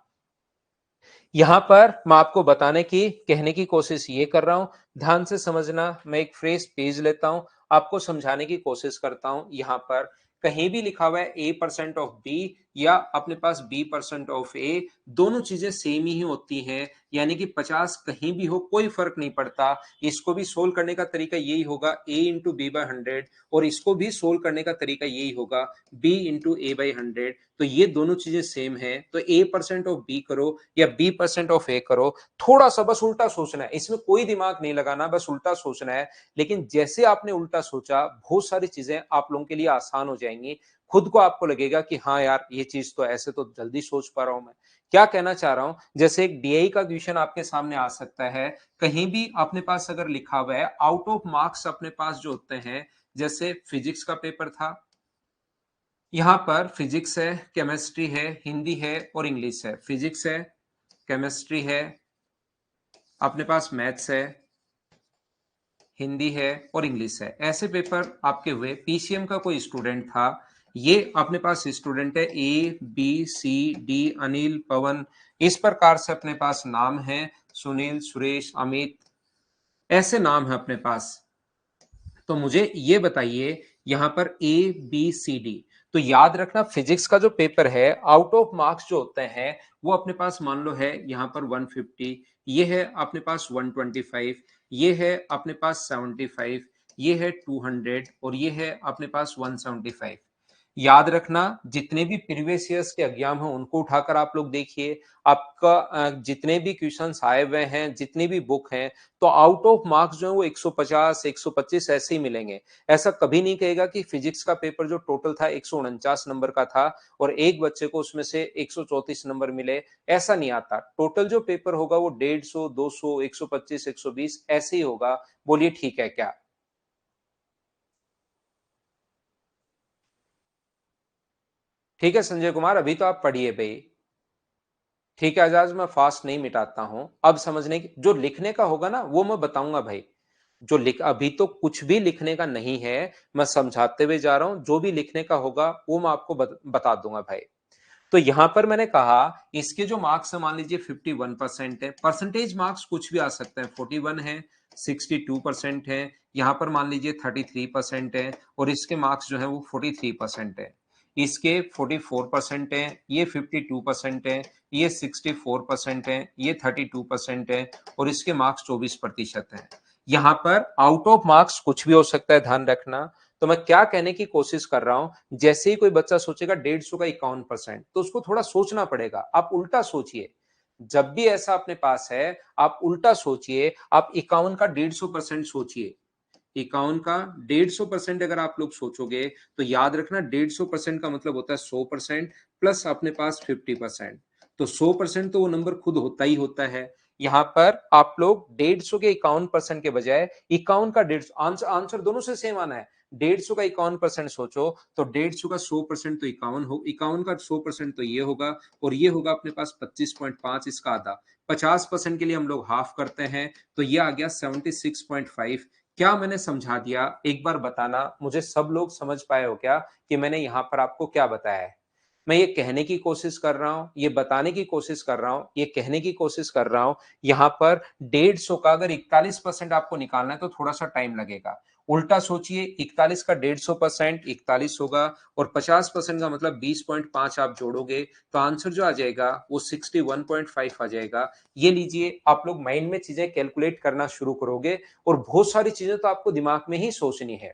यहां पर मैं आपको बताने की कहने की कोशिश ये कर रहा हूं, ध्यान से समझना। मैं एक फ्रेज पेज लेता हूं, आपको समझाने की कोशिश करता हूं। यहां पर कहीं भी लिखा हुआ है ए परसेंट ऑफ बी या अपने पास बी परसेंट ऑफ ए, दोनों चीजें सेम ही होती हैं, यानी कि 50 कहीं भी हो कोई फर्क नहीं पड़ता। इसको भी सोल्व करने का तरीका यही होगा, ए इंटू बी बाई 100, और इसको भी सोल्व करने का तरीका यही होगा, बी इंटू ए बाई 100। तो ये दोनों चीजें सेम है, तो ए परसेंट ऑफ बी करो या बी परसेंट ऑफ ए करो, थोड़ा सा बस उल्टा सोचना है, इसमें कोई दिमाग नहीं लगाना, बस उल्टा सोचना है। लेकिन जैसे आपने उल्टा सोचा, बहुत सारी चीजें आप लोगों के लिए आसान हो जाएंगी। खुद को आपको लगेगा कि हाँ यार, ये चीज तो ऐसे तो जल्दी सोच पा रहा हूं मैं। क्या कहना चाह रहा हूं, जैसे एक डीआई का क्वेश्चन आपके सामने आ सकता है, कहीं भी अपने पास अगर लिखा हुआ है आउट ऑफ मार्क्स अपने पास जो होते हैं, जैसे फिजिक्स का पेपर था, यहां पर फिजिक्स है, केमिस्ट्री है, हिंदी है और इंग्लिश है। फिजिक्स है, केमिस्ट्री है, अपने पास मैथ्स है, हिंदी है और इंग्लिश है। ऐसे पेपर आपके हुए, पीसीएम का कोई स्टूडेंट था, ये अपने पास स्टूडेंट है, A B C D, Anil, Pawan, इस प्रकार से अपने पास नाम है, सुनील, सुरेश, अमित, ऐसे नाम है अपने पास। तो मुझे ये बताइए, यहां पर ए बी सी डी, तो याद रखना फिजिक्स का जो पेपर है, आउट ऑफ मार्क्स जो होते हैं वो अपने पास मान लो है यहां पर 150, ये है अपने पास 125, ये है अपने पास 75, ये है 200 और ये है अपने पास 175। याद रखना, जितने भी प्रीवियस ईयर्स के एग्जाम हैं उनको उठाकर आप लोग देखिए, आपका जितने भी क्वेश्चंस आए हुए हैं, जितनी भी बुक हैं, तो आउट ऑफ मार्क्स जो है वो 150 125 ऐसे ही मिलेंगे। ऐसा कभी नहीं कहेगा कि फिजिक्स का पेपर जो टोटल था 149 नंबर का था और एक बच्चे को उसमें से 134 नंबर मिले, ऐसा नहीं आता। टोटल जो पेपर होगा वो 150 200 125 120 ऐसे ही होगा। बोलिए ठीक है क्या? ठीक है संजय कुमार, अभी तो आप पढ़िए भाई। ठीक है आजाज, मैं फास्ट नहीं मिटाता हूं। अब समझने की, जो लिखने का होगा ना वो मैं बताऊंगा भाई। जो लिख, अभी तो कुछ भी लिखने का नहीं है, मैं समझाते हुए जा रहा हूं। जो भी लिखने का होगा वो मैं आपको बता दूंगा भाई। तो यहां पर मैंने कहा, इसके जो मार्क्स है मान लीजिए 51% है, परसेंटेज मार्क्स कुछ भी आ सकते हैं, 41 है, 62% है, यहां पर मान लीजिए 33% है, और इसके मार्क्स जो है वो 43% है, इसके 44% है, ये 52% है, ये 64% है, ये 32% है, और इसके मार्क्स 24% है। यहां पर आउट ऑफ मार्क्स कुछ भी हो सकता है, ध्यान रखना। तो मैं क्या कहने की कोशिश कर रहा हूं, जैसे ही कोई बच्चा सोचेगा 150 का 51%, तो उसको थोड़ा सोचना पड़ेगा। आप उल्टा सोचिए, जब भी ऐसा अपने पास है आप उल्टा सोचिए, आप 51 का 150% सोचिए। 51 का 150% अगर आप लोग सोचोगे तो याद रखना 150% का मतलब होता है 100% प्लस अपने पास 50%। तो 100% तो वो नंबर खुद होता ही होता है। यहाँ पर आप लोग 150 के 51% के बजाय 51 का 150, आंसर दोनों से सेम आना है। 150 का 51% सोचो तो 150 का 100% तो 51 हो, 51 का 100% तो ये होगा, और ये होगा अपने पास 25.5, इसका आधा। 50% के लिए हम लोग हाफ करते हैं तो ये आ गया 76.5। क्या मैंने समझा दिया? एक बार बताना मुझे, सब लोग समझ पाए हो क्या कि मैंने यहाँ पर आपको क्या बताया है? मैं ये कहने की कोशिश कर रहा हूँ, ये बताने की कोशिश कर रहा हूँ, ये कहने की कोशिश कर रहा हूँ, यहाँ पर 150 का अगर 41% आपको निकालना है तो थोड़ा-सा टाइम लगेगा। उल्टा सोचिए, 41 का 150% 41 होगा, और 50% का मतलब 20.5 आप जोड़ोगे तो आंसर जो आ जाएगा वो 61.5 आ जाएगा। ये लीजिए, आप लोग माइंड में चीजें कैलकुलेट करना शुरू करोगे और बहुत सारी चीजें तो आपको दिमाग में ही सोचनी है।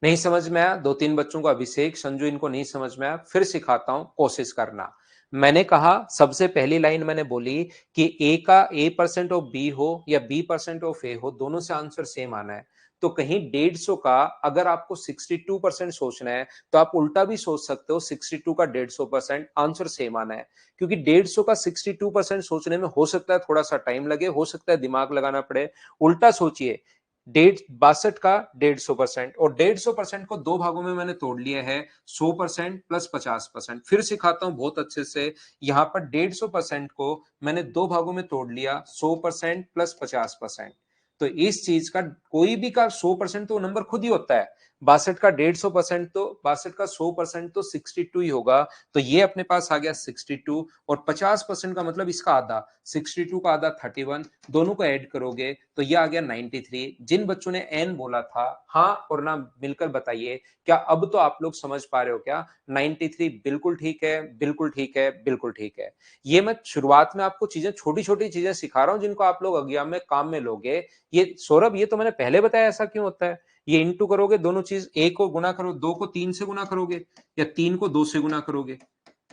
नहीं समझ में आया? 2-3 बच्चों को, अभिषेक, संजू, इनको नहीं समझ में आया, फिर सिखाता हूं, कोशिश करना। मैंने कहा, सबसे पहली लाइन मैंने बोली कि ए का A% ऑफ बी हो या B% ऑफ ए हो, दोनों से आंसर सेम आना है। तो कहीं 150 का अगर आपको 62% सोचना है तो आप उल्टा भी सोच सकते हो, 62 का 150% आंसर सेम आना है। क्योंकि 150 का 62% सोचने में हो सकता है थोड़ा सा टाइम लगे, हो सकता है दिमाग लगाना पड़े। उल्टा सोचिए, 62 का 150%, और 150% को दो भागों में मैंने तोड़ लिया है, 100% प्लस 50%। फिर सिखाता हूं बहुत अच्छे से। यहां पर 150% को मैंने दो भागों में तोड़ लिया, 100% प्लस 50%। तो इस चीज का कोई भी का 100% तो नंबर खुद ही होता है। 62 का 150% तो 62 का 100% तो 62 ही होगा। तो ये अपने पास आ गया 62, और 50% का मतलब इसका आधा, 62 का आधा 31, दोनों को ऐड करोगे तो ये आ गया 93। जिन बच्चों ने एन बोला था, हाँ और ना मिलकर बताइए, क्या अब तो आप लोग समझ पा रहे हो क्या? 93 बिल्कुल ठीक है, बिल्कुल ठीक है, बिल्कुल ठीक है। ये मैं शुरुआत में आपको चीजें, छोटी छोटी चीजें सिखा रहा हूं जिनको आप लोग अज्ञान में काम में लोगे। ये सौरभ, ये तो मैंने पहले बताया, ऐसा क्यों होता है? ये इंटू करोगे, दोनों चीज, एक को गुना करो, दो को तीन से गुना करोगे, या तीन को दो से गुना करोगे,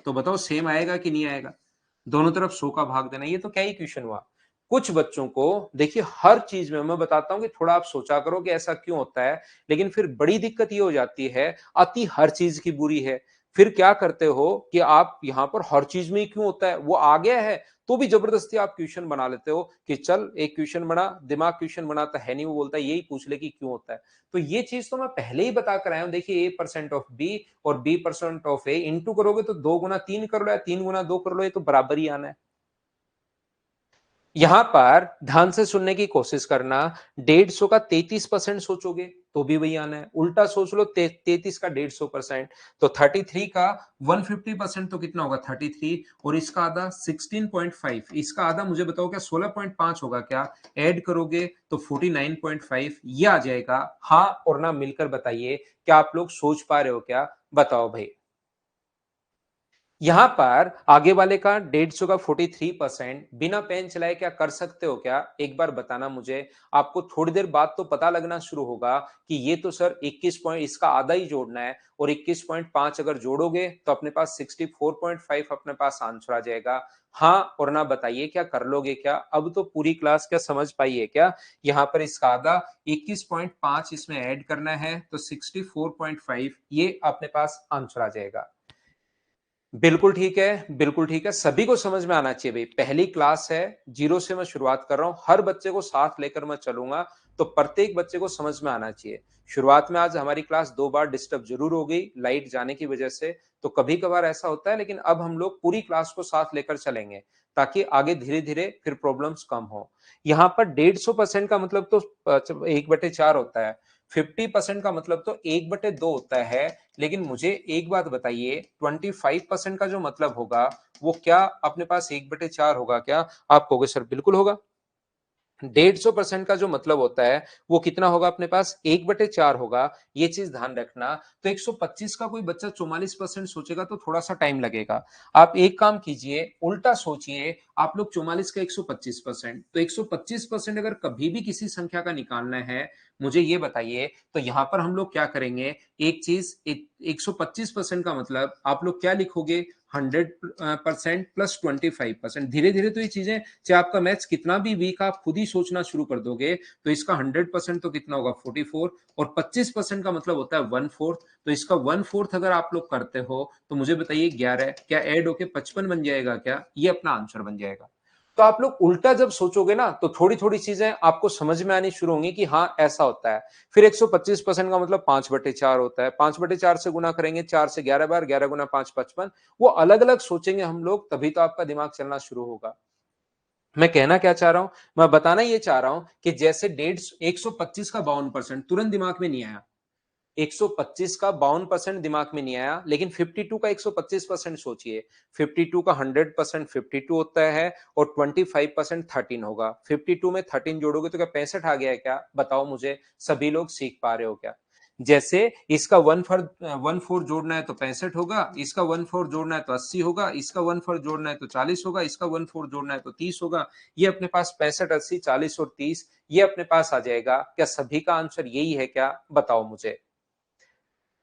तो बताओ सेम आएगा कि नहीं आएगा? दोनों तरफ 100 का भाग देना, ये तो क्या ही क्वेश्चन हुआ। कुछ बच्चों को देखिए, हर चीज में मैं बताता हूं कि थोड़ा आप सोचा करो कि ऐसा क्यों होता है, लेकिन फिर बड़ी दिक्कत ये हो जाती है, अति हर चीज की बुरी है। फिर क्या करते हो कि आप यहां पर हर चीज में ही क्यों होता है, वो आ गया है तो भी जबरदस्ती आप क्वेश्चन बना लेते हो कि चल एक क्वेश्चन बना, दिमाग क्वेश्चन बनाता है नहीं, वो बोलता है यही पूछ ले कि क्यों होता है। तो ये चीज तो मैं पहले ही बता कर आया हूं। देखिए, A% ऑफ बी और B% ऑफ ए इंटू करोगे तो 2 गुना 3 कर लो या 3 गुना 2 कर लो, ये तो बराबर ही आना है। यहां पर ध्यान से सुनने की कोशिश करना। 150 का 33% सोचोगे तो भी वही आना है। उल्टा सोच लो, 33 का 150%, तो 33 का 150% तो कितना होगा? 33, और इसका आधा 16.5, इसका आधा मुझे बताओ क्या 16.5 होगा क्या? ऐड करोगे तो 49.5 ये आ जाएगा। हाँ और ना मिलकर बताइए, क्या आप लोग सोच पा रहे हो क्या? बताओ भाई। यहां पर आगे वाले का 150 का 43%, बिना पेन चलाए क्या कर सकते हो क्या? एक बार बताना मुझे। आपको थोड़ी देर बाद तो पता लगना शुरू होगा कि ये तो सर 21 पॉइंट, इसका आधा ही जोड़ना है, और 21.5 अगर जोड़ोगे तो अपने पास 64.5 अपने पास आंसर आ जाएगा। हाँ और ना बताइए, क्या कर लोगे क्या? अब तो पूरी क्लास क्या समझ पाई है क्या? यहाँ पर इसका आधा 21.5 इसमें ऐड करना है तो 64.5, ये अपने पास आंसर आ जाएगा। बिल्कुल ठीक है, बिल्कुल ठीक है। सभी को समझ में आना चाहिए भई। पहली क्लास है, ज़ीरो से मैं शुरुआत कर रहा हूँ। हर बच्चे को साथ लेकर मैं चलूँगा, तो प्रत्येक बच्चे को समझ में आना चाहिए। शुरुआत में आज हमारी क्लास 2 बार डिस्टर्ब ज़रूर हो गई, लाइट जाने की वजह से, तो कभी-कभार ऐसा होता है, लेकिन अब हम लोग पूरी क्लास को साथ लेकर चलेंगे, ताकि आगे धीरे-धीरे फिर प्रॉब्लम्स कम हो। यहाँ पर 150% का मतलब तो 1/4 होता है। 50% का मतलब तो 1/2 होता है। लेकिन मुझे एक बात बताइए, 25% का जो मतलब होगा, वो क्या अपने पास 1/4 होगा क्या? आप कहोगे सर बिल्कुल होगा। 150% का जो मतलब होता है वो कितना होगा अपने पास? 1/4 होगा। ये चीज ध्यान रखना। तो 125 का कोई बच्चा 44% सोचेगा तो थोड़ा सा टाइम लगेगा। आप एक काम कीजिए, उल्टा सोचिए, आप लोग 44 का 125%, तो 125% अगर कभी भी किसी संख्या का निकालना है, मुझे ये बताइए, तो यहां पर हम लोग क्या करेंगे? एक चीज, 125% का मतलब आप लोग क्या लिखोगे? 100% प्लस 25%। धीरे धीरे तो ये चीजें, चाहे आपका मैथ्स कितना भी वीक, आप खुद ही सोचना शुरू कर दोगे, तो इसका 100% तो कितना होगा? 44, और 25% का मतलब होता है 1/4, तो इसका 1/4 अगर आप लोग करते हो तो मुझे बताइए 11, क्या ऐड होके 55 बन जाएगा क्या? ये अपना आंसर बन जाएगा। तो आप लोग उल्टा जब सोचोगे ना, तो थोड़ी-थोड़ी चीज़ें आपको समझ में आनी शुरू होंगी कि हाँ, ऐसा होता है। फिर 125% का मतलब 5/4 होता है। 5/4 से गुना करेंगे, 4 से 11 बार, 11 गुना 5 55। वो अलग-अलग सोचेंगे हम लोग, तभी तो आपका दिमाग चलना शुरू होगा। मैं कहना क्या चाह रहा हूँ? मैं बताना ये चाह रहा हूँ कि जैसे डेढ़ 125 का 52% तुरंत दिमाग में नहीं आया। 125 का 52% दिमाग में नहीं आया, लेकिन 52 का 125% सोचिए। 52 का 100% 52 होता है और 25% 13 होगा। 52 में 13 जोड़ोगे तो क्या 65 आ गया है क्या? बताओ मुझे, सभी लोग सीख पा रहे हो क्या? जैसे इसका 1/4 जोड़ना है तो 65 होगा, इसका 1/4 जोड़ना है तो 80 होगा, इसका 1/4 जोड़ना है तो 40 होगा, इसका 1/4 जोड़ना है तो 30 होगा। ये अपने पास 65, 80, 40 और 30 ये अपने पास आ जाएगा। क्या सभी का आंसर यही है क्या? बताओ मुझे।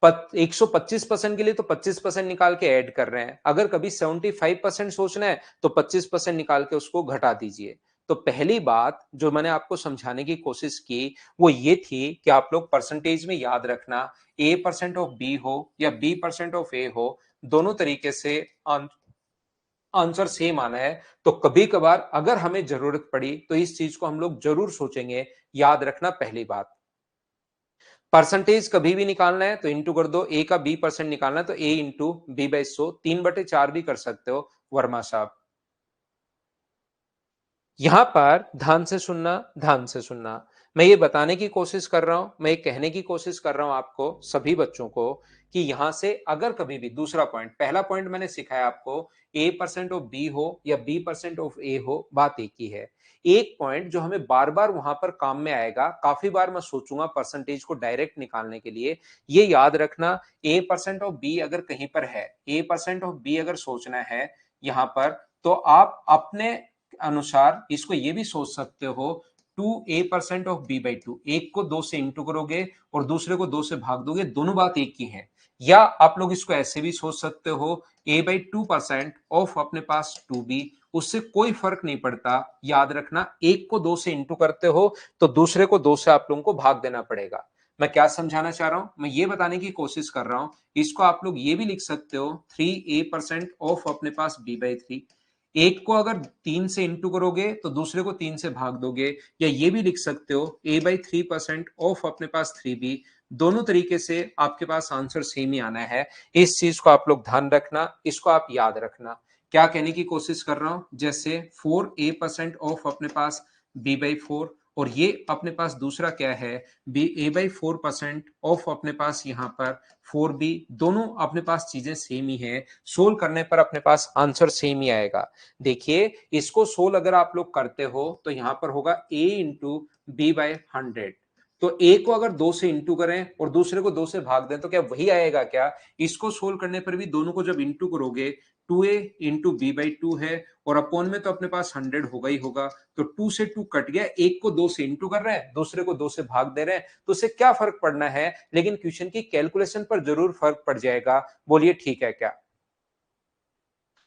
125% के लिए तो 25% निकाल के ऐड कर रहे हैं। अगर कभी 75% सोचना है तो 25% निकाल के उसको घटा दीजिए। तो पहली बात जो मैंने आपको समझाने की कोशिश की वो ये थी कि आप लोग परसेंटेज में याद रखना, ए परसेंट ऑफ बी हो या बी परसेंट ऑफ ए हो, दोनों तरीके से आंसर सेम आना है। तो कभी कभार अगर हमें जरूरत पड़ी तो इस चीज को हम लोग जरूर सोचेंगे। याद रखना पहली बात। परसेंटेज कभी भी निकालना है तो इंटू कर दो। ए का बी परसेंट निकालना है तो ए इंटू बी बाई 100, 3/4 भी कर सकते हो वर्मा साहब। यहां पर ध्यान से सुनना, ध्यान से सुनना। मैं ये बताने की कोशिश कर रहा हूं, मैं ये कहने की कोशिश कर रहा हूं आपको सभी बच्चों को कि यहां से अगर कभी भी दूसरा पॉइंट, पहला पॉइंट मैंने सिखाया आपको ए परसेंट ऑफ बी हो या बी परसेंट ऑफ ए हो, बात एक ही है। एक पॉइंट जो हमें बार बार वहां पर काम में आएगा, काफी बार मैं सोचूंगा परसेंटेज को डायरेक्ट निकालने के लिए, ये याद रखना। ए परसेंट ऑफ बी अगर कहीं पर है, ए परसेंट ऑफ बी अगर सोचना है यहां पर, तो आप अपने अनुसार इसको ये भी सोच सकते हो, 2a% of b/2। एक को 2 से इंटू करोगे और दूसरे को 2 से भाग दोगे, दोनों बात एक ही है। या आप लोग इसको ऐसे भी सोच सकते हो, a/2% ऑफ अपने पास 2b। उससे कोई फर्क नहीं पड़ता। याद रखना, एक को 2 से इंटू करते हो तो दूसरे को 2 से आप लोगों को भाग देना पड़ेगा। मैं क्या समझाना चाह रहा हूं, मैं ये बताने की कोशिश कर रहा हूं। इसको आप लोग ये भी लिख सकते हो, 3a% ऑफ अपने पास b/3। एक को अगर 3 से इंटू करोगे तो दूसरे को 3 से भाग दोगे। या ये भी लिख सकते हो, a/3% ऑफ अपने पास 3b। दोनों तरीके से आपके पास आंसर सेम ही आना है। इस चीज को आप लोग ध्यान रखना, इसको आप याद रखना। क्या कहने की कोशिश कर रहा हूं, जैसे 4a% ऑफ अपने पास b/4, और ये अपने पास दूसरा क्या है, बी a/4% ऑफ अपने पास यहाँ पर 4b। दोनों अपने पास चीजें सेम ही है। सोल्व करने पर अपने पास आंसर सेम ही आएगा। देखिए, इसको सोल्व अगर आप लोग करते हो तो यहां पर होगा a इंटू b/100। तो a को अगर 2 से इंटू करें और दूसरे को 2 से भाग दें तो क्या वही आएगा क्या? इसको सोल्व करने पर भी दोनों को जब इंटू करोगे, 2a इंटू b/2 है और अपॉन में तो अपने पास 100 होगा ही होगा। तो 2 से 2 कट गया, एक को 2 से इंटू कर रहे हैं, दूसरे को 2 से भाग दे रहे हैं, तो उससे क्या फर्क पड़ना है, लेकिन क्वेश्चन की कैलकुलेशन पर जरूर फर्क पड़ जाएगा। बोलिए ठीक है क्या?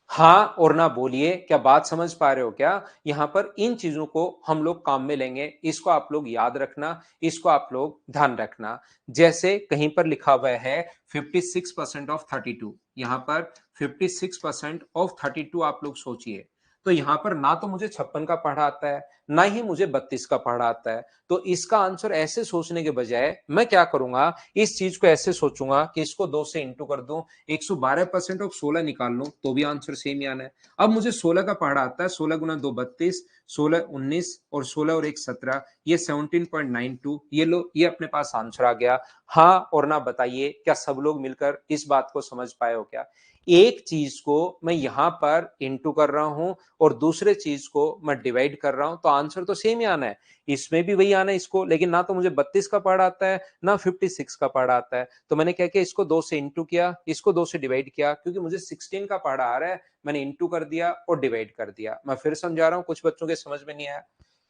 हाँ और ना बोलिए, क्या बात समझ पा रहे हो क्या? यहां पर इन चीजों को हम लोग काम में लेंगे। इसको आप लोग याद रखना, इसको आप लोग ध्यान रखना। जैसे कहीं पर लिखा हुआ है 56% ऑफ 32, यहां पर 56% ऑफ 32 आप लोग सोचिए। तो यहां पर ना तो मुझे 56 का पढ़ा आता है, ना ही मुझे 32 का पढ़ा आता है। तो इसका आंसर ऐसे सोचने के बजाय मैं क्या करूंगा, इस चीज को ऐसे सोचूंगा कि इसको 2 से इंटू कर दूं, 112% ऑफ 16 निकाल लूं तो भी आंसर सेम ही आना है। अब मुझे 16 का पहाड़ा आता है, 16 गुना 2 32, 16 19 और 16 और 1 17, ये 17.92। ये लो, ये अपने पास आंसर आ गया। हाँ और ना बताइए, क्या सब लोग मिलकर इस बात को समझ पाए हो क्या? एक चीज को मैं यहां पर इंटू कर रहा हूं और दूसरे चीज को मैं डिवाइड कर रहा हूं, तो आंसर तो सेम ही आना है। इसमें भी वही आना है इसको, लेकिन ना तो मुझे 32 का पहाड़ा आता है, ना 56 का पहाड़ा आता है। तो मैंने क्या किया, इसको 2 से इंटू किया, इसको 2 से डिवाइड किया, क्योंकि मुझे 16 का पहाड़ा आ रहा है, मैंने इंटू कर दिया और डिवाइड कर दिया। मैं फिर समझा रहा हूं, कुछ बच्चों के समझ में नहीं आया।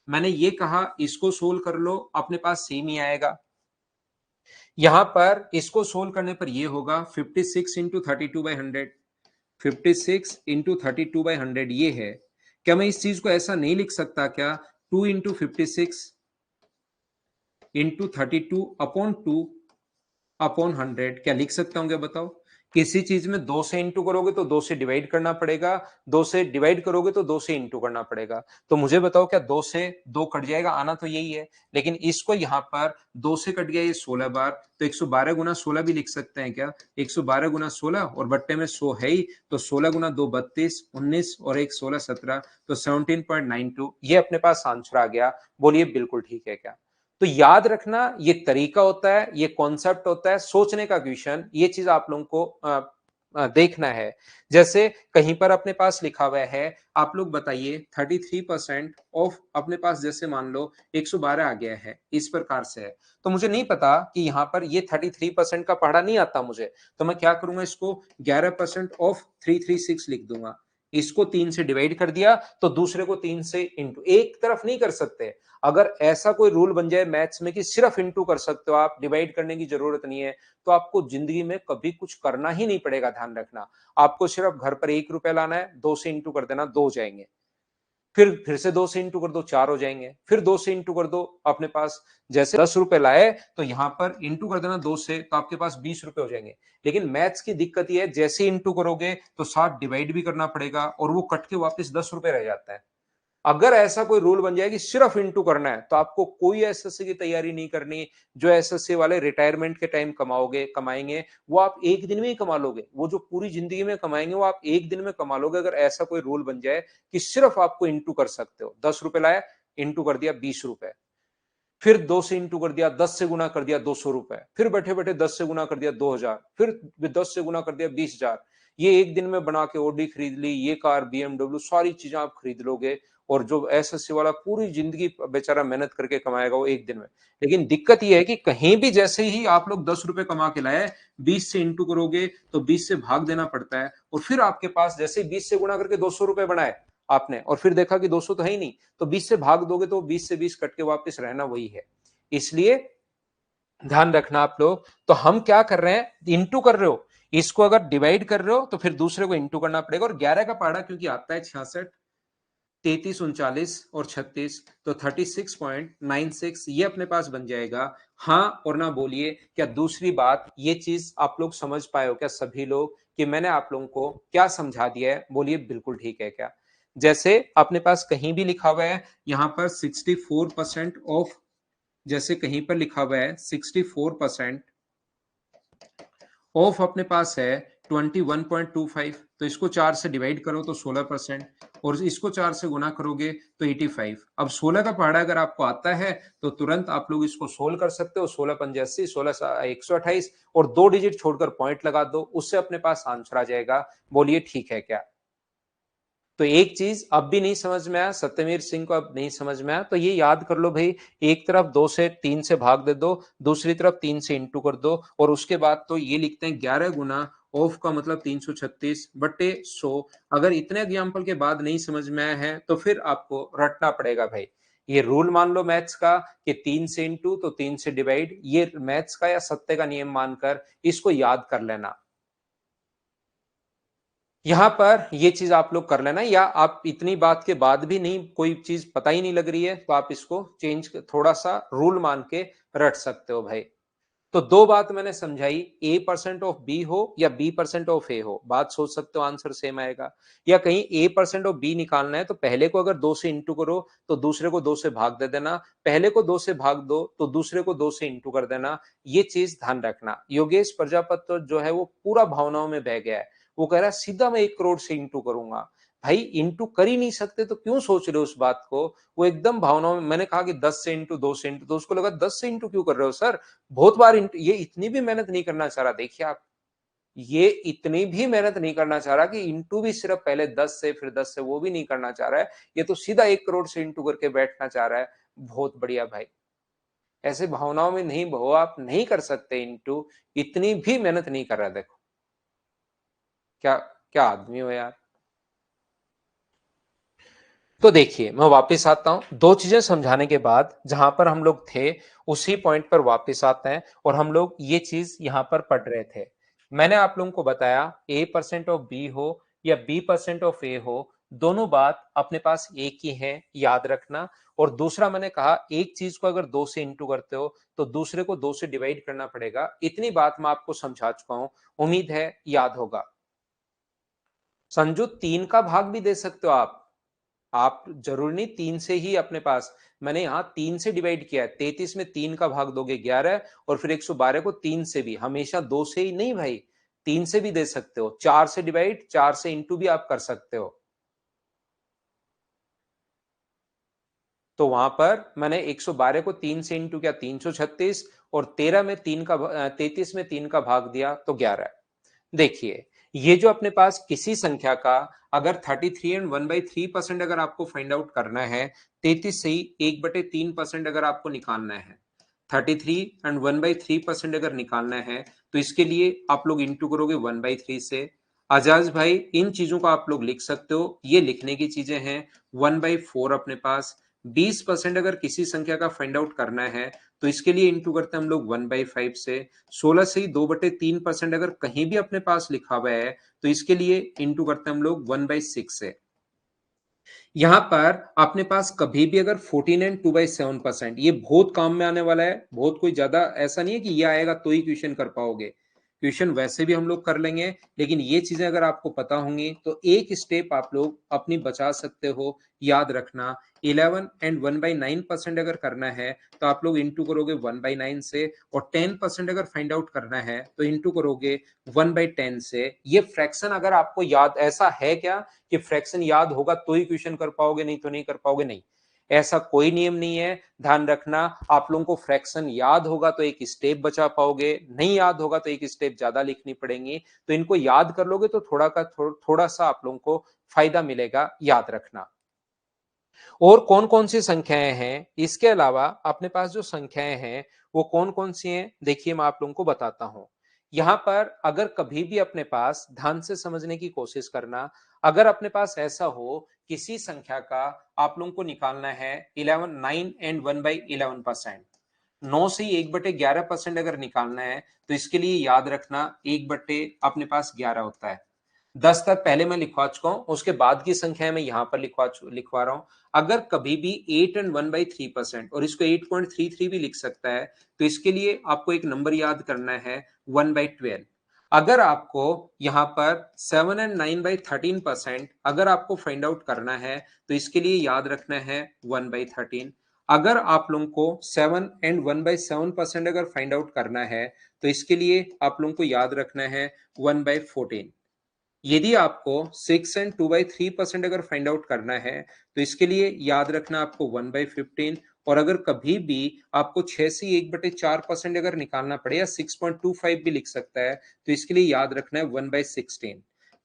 मैंने ये कहा इसको सोल्व कर लो, अपने पास सेम ही आएगा। यहां पर इसको सोल्व करने पर ये होगा 56 इंटू 32/100। 56 इंटू 32/100 ये है। क्या मैं इस चीज को ऐसा नहीं लिख सकता क्या, 2 इंटू 56 इंटू 32 अपॉन 2 अपॉन 100? क्या लिख सकता हूं क्या, बताओ? किसी चीज में 2 से इंटू करोगे तो 2 से डिवाइड करना पड़ेगा, 2 से डिवाइड करोगे तो 2 से इंटू करना पड़ेगा। तो मुझे बताओ क्या 2 से 2 कट जाएगा? आना तो यही है, लेकिन इसको यहाँ पर 2 से कट गया ये 16 बार, तो 112 गुना 16 भी लिख सकते हैं क्या? 112 गुना 16 और बट्टे में 100 है ही, तो 16 गुना 2 32, 19 और 1 16 17, तो 17.92 ये अपने पास आंसर आ गया। बोलिए बिल्कुल ठीक है क्या? तो याद रखना ये तरीका होता है, ये कॉन्सेप्ट होता है, सोचने का क्वेश्चन, ये चीज आप लोगों को देखना है। जैसे कहीं पर अपने पास लिखा हुआ है, आप लोग बताइए 33% ऑफ अपने पास, जैसे मान लो 112 आ गया है, इस प्रकार से है, तो मुझे नहीं पता कि यहाँ पर ये 33% का पढ़ा नहीं आता मुझे, तो मैं क्या करूंगा, इसको 11% ऑफ 336 लिख दूंगा। इसको 3 से डिवाइड कर दिया तो दूसरे को 3 से इंटू, एक तरफ नहीं कर सकते। अगर ऐसा कोई रूल बन जाए मैथ्स में कि सिर्फ इंटू कर सकते हो आप, डिवाइड करने की जरूरत नहीं है, तो आपको जिंदगी में कभी कुछ करना ही नहीं पड़ेगा। ध्यान रखना, आपको सिर्फ घर पर 1 रुपया लाना है, 2 से इंटू कर देना, 2 जाएंगे, फिर से 2 से इंटू कर दो, 4 हो जाएंगे, फिर 2 से इंटू कर दो, अपने पास जैसे 10 रुपए लाए तो यहां पर इंटू कर देना 2 से, तो आपके पास 20 रुपए हो जाएंगे। लेकिन मैथ्स की दिक्कत ये है, जैसे इंटू करोगे तो साथ डिवाइड भी करना पड़ेगा और वो कट के वापस 10 रुपए रह जाता है। अगर ऐसा कोई रूल बन जाए कि सिर्फ इंटू करना है, तो आपको कोई एसएससी की तैयारी नहीं करनी। जो एसएससी वाले रिटायरमेंट के टाइम कमाएंगे, वो आप एक दिन में ही कमा लोगे। वो जो पूरी जिंदगी में कमाएंगे, वो आप एक दिन में कमा लोगे, अगर ऐसा कोई रूल बन जाए कि सिर्फ आपको इंटू कर सकते हो। 10 रुपए लाया, इंटू कर दिया 20 रुपए, फिर 2 से इंटू कर दिया, 10 से गुना कर दिया 200 रुपए, फिर बैठे बैठे 10 से गुना कर दिया 2000, फिर 10 से गुना कर दिया 20,000। ये एक दिन में बना के ओडी खरीद ली, ये कार बीएमडब्ल्यू, सारी चीजें आप खरीद लोगे। और जो एसएससी वाला पूरी जिंदगी बेचारा मेहनत करके कमाएगा, वो एक दिन में। लेकिन दिक्कत ये है कि कहीं भी जैसे ही आप लोग 10 रुपए कमा के लाए, 20 से इंटू करोगे तो 20 से भाग देना पड़ता है, और फिर आपके पास जैसे 20 से गुना करके 200 रुपए बनाए आपने, और फिर देखा कि 200 तो है ही नहीं, तो 20 से भाग दोगे तो 20 से 20 कट के वापस रहना वही है। इसलिए ध्यान रखना आप लोग। तो हम क्या कर रहे हैं, इंटू कर रहे हो, इसको अगर डिवाइड कर रहे हो तो फिर दूसरे को इंटू करना पड़ेगा। और 11 का पहाड़ा क्योंकि आता है 66, 33, 39 और 36, तो 36.96 ये अपने पास बन जाएगा। हाँ और ना बोलिए क्या दूसरी बात, ये चीज आप लोग समझ पाए हो क्या सभी लोग, कि मैंने आप लोगों को क्या समझा दिया है? बोलिए बिल्कुल ठीक है क्या? जैसे अपने पास कहीं भी लिखा हुआ है यहां पर 64% ऑफ, जैसे कहीं पर लिखा हुआ है 64% ऑफ अपने पास है 21.25, तो इसको 4 से डिवाइड करो तो 16%, और इसको 4 से गुना करोगे तो 85। अब 16 का पहाड़ा अगर आपको आता है तो तुरंत आप लोग इसको सोल्व कर सकते हो। 16 पंजे 80, 16 128, और 2 डिजिट छोड़कर पॉइंट लगा दो, उससे अपने पास आंसर आ जाएगा। बोलिए ठीक है क्या? तो एक चीज अब भी नहीं समझ में आया, सत्यवीर सिंह को अब नहीं समझ में आया, तो ये याद कर लो भाई, एक तरफ 2 से 3 से भाग दे दो, दूसरी तरफ 3 से इंटू कर दो, और उसके बाद तो ये लिखते हैं 11 गुना ऑफ का मतलब 336 बट्टे 100। अगर इतने एग्जाम्पल के बाद नहीं समझ में आया है तो फिर आपको रटना पड़ेगा भाई। ये रूल मान लो मैथ्स का कि 3 से इंटू तो 3 से डिवाइड, ये मैथ्स का या सत्य का नियम मानकर इसको याद कर लेना। यहाँ पर ये चीज आप लोग कर लेना, या आप इतनी बात के बाद भी नहीं, कोई चीज पता ही नहीं लग रही है, तो आप इसको चेंज थोड़ा सा रूल मान के रट सकते हो भाई। तो दो बात मैंने समझाई, ए परसेंट ऑफ बी हो या बी परसेंट ऑफ ए हो, बात सोच सकते हो आंसर सेम आएगा। या कहीं ए परसेंट ऑफ बी निकालना है तो पहले को अगर 2 से इंटू करो तो दूसरे को 2 से भाग दे देना, पहले को 2 से भाग दो तो दूसरे को 2 से इंटू कर देना। ये चीज ध्यान रखना। योगेश प्रजापति जो है वो पूरा भावनाओं में बह गया है, वो कह रहा है सीधा मैं 1 करोड़ से इंटू करूंगा। भाई इंटू कर ही नहीं सकते तो क्यों सोच रहे हो उस बात को? वो एकदम भावनाओं में, मैंने कहा कि 10 से इंटू, 2 से इंटू, तो उसको लगा 10 से इंटू क्यों कर रहे हो सर, बहुत बार ये इतनी भी मेहनत नहीं करना चाह रहा। देखिए आप, ये इतनी भी मेहनत नहीं करना चाह रहा कि इंटू भी सिर्फ पहले 10 से फिर 10 से, वो भी नहीं करना चाह रहा है। ये तो सीधा 1 करोड़ से इंटू करके बैठना चाह रहा है। बहुत बढ़िया भाई, ऐसे भावनाओं में नहीं बहो, आप नहीं कर सकते इंटू, इतनी भी मेहनत नहीं कर रहा। देखो क्या, क्या आदमी हो यार। तो देखिए मैं वापस आता हूं, दो चीजें समझाने के बाद जहां पर हम लोग थे उसी पॉइंट पर वापस आते हैं, और हम लोग ये चीज यहां पर पढ़ रहे थे। मैंने आप लोगों को बताया ए परसेंट ऑफ बी हो या बी परसेंट ऑफ ए हो, दोनों बात अपने पास एक ही है, याद रखना। और दूसरा मैंने कहा एक चीज को अगर 2 से इंटू करते हो तो दूसरे को 2 से डिवाइड करना पड़ेगा। इतनी बात मैं आपको समझा चुका हूं, उम्मीद है याद होगा। संजू 3 का भाग भी दे सकते हो आप जरूर नहीं 3 से ही अपने पास, मैंने यहां 3 से डिवाइड किया है, 33 में 3 का भाग दोगे 11 और फिर 112 को 3 से भी, हमेशा 2 से ही नहीं भाई, 3 से भी दे सकते हो, 4 से डिवाइड, 4 से इंटू भी आप कर सकते हो। तो वहां पर मैंने 112 को 3 से इंटू किया 336 और 33 में 3 का भाग दिया तो 11। देखिए ये जो अपने पास किसी संख्या का अगर 33 एंड 1/3% अगर आपको फाइंड आउट करना है, 33 से ही 1/3% अगर आपको निकालना है, 33 एंड 1/3% अगर निकालना है तो इसके लिए आप लोग इंटू करोगे 1/3 से। आजाज भाई इन चीजों को आप लोग लिख सकते हो, ये लिखने की चीजें हैं। 1/4 अपने पास 20% अगर किसी संख्या का फाइंड आउट करना है तो इसके लिए इंटू करते हैं हम लोग 1/5 से। 16 से ही 2/3% अगर कहीं भी अपने पास लिखा हुआ है तो इसके लिए इंटू करते हैं हम लोग 1/6 से। यहां पर अपने पास कभी भी अगर 14 एंड 2/7%, ये बहुत काम में आने वाला है, बहुत कोई ज्यादा ऐसा नहीं है कि ये आएगा तो ही क्वेश्चन कर पाओगे, क्वेश्चन वैसे भी हम लोग कर लेंगे, लेकिन ये चीजें अगर आपको पता होंगी तो एक स्टेप आप लोग अपनी बचा सकते हो। याद रखना 11 एंड 1/9% अगर करना है तो आप लोग इंटू करोगे 1/9 से, और 10% अगर फाइंड आउट करना है तो इंटू करोगे 1/10 से। ये फ्रैक्शन अगर आपको याद, ऐसा है क्या कि फ्रैक्शन याद होगा तो ही क्वेश्चन कर पाओगे, नहीं तो नहीं कर पाओगे? नहीं, ऐसा कोई नियम नहीं है। ध्यान रखना, आप लोगों को फ्रैक्शन याद होगा तो एक स्टेप बचा पाओगे, नहीं याद होगा तो एक स्टेप ज्यादा लिखनी पड़ेगी। तो इनको याद कर लोगे तो थोड़ा सा आप लोगों को फायदा मिलेगा, याद रखना। और कौन कौन सी संख्याएं हैं इसके अलावा अपने पास जो संख्याएं हैं वो कौन कौन सी हैं, देखिए मैं आप लोगों को बताता हूं। यहां पर अगर कभी भी अपने पास ध्यान से समझने की कोशिश करना, अगर अपने पास ऐसा हो किसी संख्या का आप लोगों को निकालना है 11 9 एंड 1/11%, 9 से ही 1/11% अगर निकालना है तो इसके लिए याद रखना 1 अपने पास 11 होता है। 10 तक पहले मैं लिखवा चुका हूं, उसके बाद की संख्या मैं यहां पर लिखवा रहा हूं। अगर कभी भी 8 एंड 1/3% और इसको 8.33 भी लिख सकता है तो इसके लिए आपको एक नंबर याद करना है 1/12। अगर आपको यहां पर 7 एंड 9/13% अगर आपको फाइंड आउट करना है तो इसके लिए याद रखना है 1/13। अगर आप लोगों को 7 एंड 1/7% अगर फाइंड आउट करना है तो इसके लिए आप लोगों को याद रखना है 1/14। यदि आपको 6 एंड 2/3% अगर फाइंड आउट करना है तो इसके लिए याद रखना आपको 1/15। और अगर कभी भी आपको 6 से 1/4% अगर निकालना पड़े या 6.25 भी लिख सकता है तो इसके लिए याद रखना है 1/16।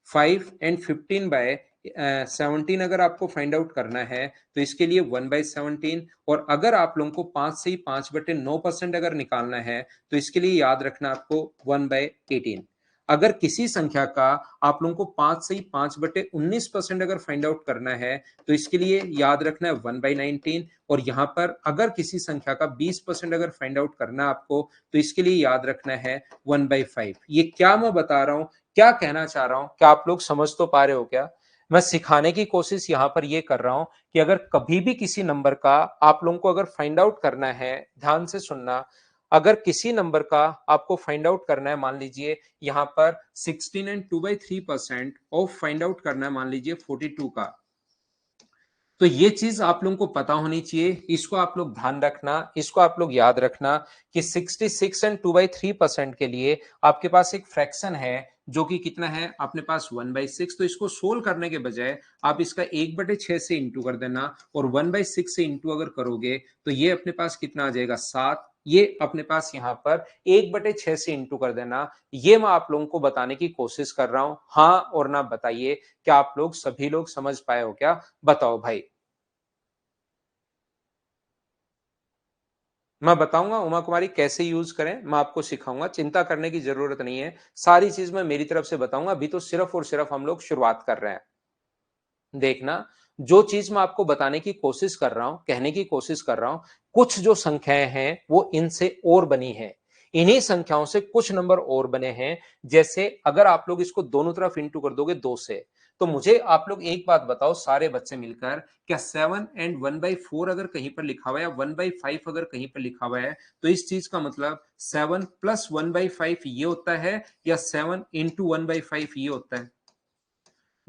5 एंड 15/17 अगर आपको फाइंड आउट करना है तो इसके लिए 1/17। और अगर आप लोगों को 5 से 5/9% अगर निकालना है तो इसके लिए याद रखना आपको 1/18। अगर किसी संख्या का आप लोगों को 5 से ही 5/19% अगर फाइंड आउट करना है तो इसके लिए याद रखना है 1/19। और यहां पर अगर किसी संख्या का 20% अगर फाइंड आउट करना है आपको तो इसके लिए याद रखना है 1/5। ये क्या मैं बता रहा हूं, क्या कहना चाह रहा हूं, क्या आप लोग समझ तो पा रहे हो क्या? मैं सिखाने की कोशिश यहां पर यह कर रहा हूं कि अगर कभी भी किसी नंबर का आप लोगों को अगर फाइंड आउट करना है, ध्यान से सुनना, अगर किसी नंबर का आपको फाइंड आउट करना है, मान लीजिए यहां पर 16 एंड 2/3% ऑफ फाइंड आउट करना है, मान लीजिए 42 का, तो ये चीज आप लोगों को पता होनी चाहिए, इसको आप लोग ध्यान रखना, इसको आप लोग याद रखना कि 66 एंड 2/3% के लिए आपके पास एक फ्रैक्शन है जो कि कितना है अपने पास 1/6। तो इसको सोल्व करने के बजाय आप इसका 1/6 से इंटू कर देना, और 1/6 से इंटू अगर करोगे तो ये अपने पास कितना आ जाएगा 7। ये अपने पास यहाँ पर 1/6 से इंटू कर देना। ये मैं आप लोगों को बताने की कोशिश कर रहा हूं, हाँ और ना बताइए, क्या आप लोग सभी लोग समझ पाए हो क्या? बताओ भाई। मैं बताऊंगा उमा कुमारी कैसे यूज करें, मैं आपको सिखाऊंगा, चिंता करने की जरूरत नहीं है, सारी चीज मैं मेरी तरफ से बताऊंगा। अभी तो सिर्फ और सिर्फ हम लोग शुरुआत कर रहे हैं। देखना, जो चीज मैं आपको बताने की कोशिश कर रहा हूं, कहने की कोशिश कर रहा हूं, कुछ जो संख्याएं हैं वो इनसे और बनी है, इन्हीं संख्याओं से कुछ नंबर और बने हैं। जैसे अगर आप लोग इसको दोनों तरफ इंटू कर दोगे 2 से, तो मुझे आप लोग एक बात बताओ सारे बच्चे मिलकर, क्या 7 एंड 1/4 अगर कहीं पर लिखा हुआ है या 1/5 अगर कहीं पर लिखा हुआ है, तो इस चीज का मतलब 7 प्लस 1/5 ये होता है या 7 इंटू 1/5 ये होता है?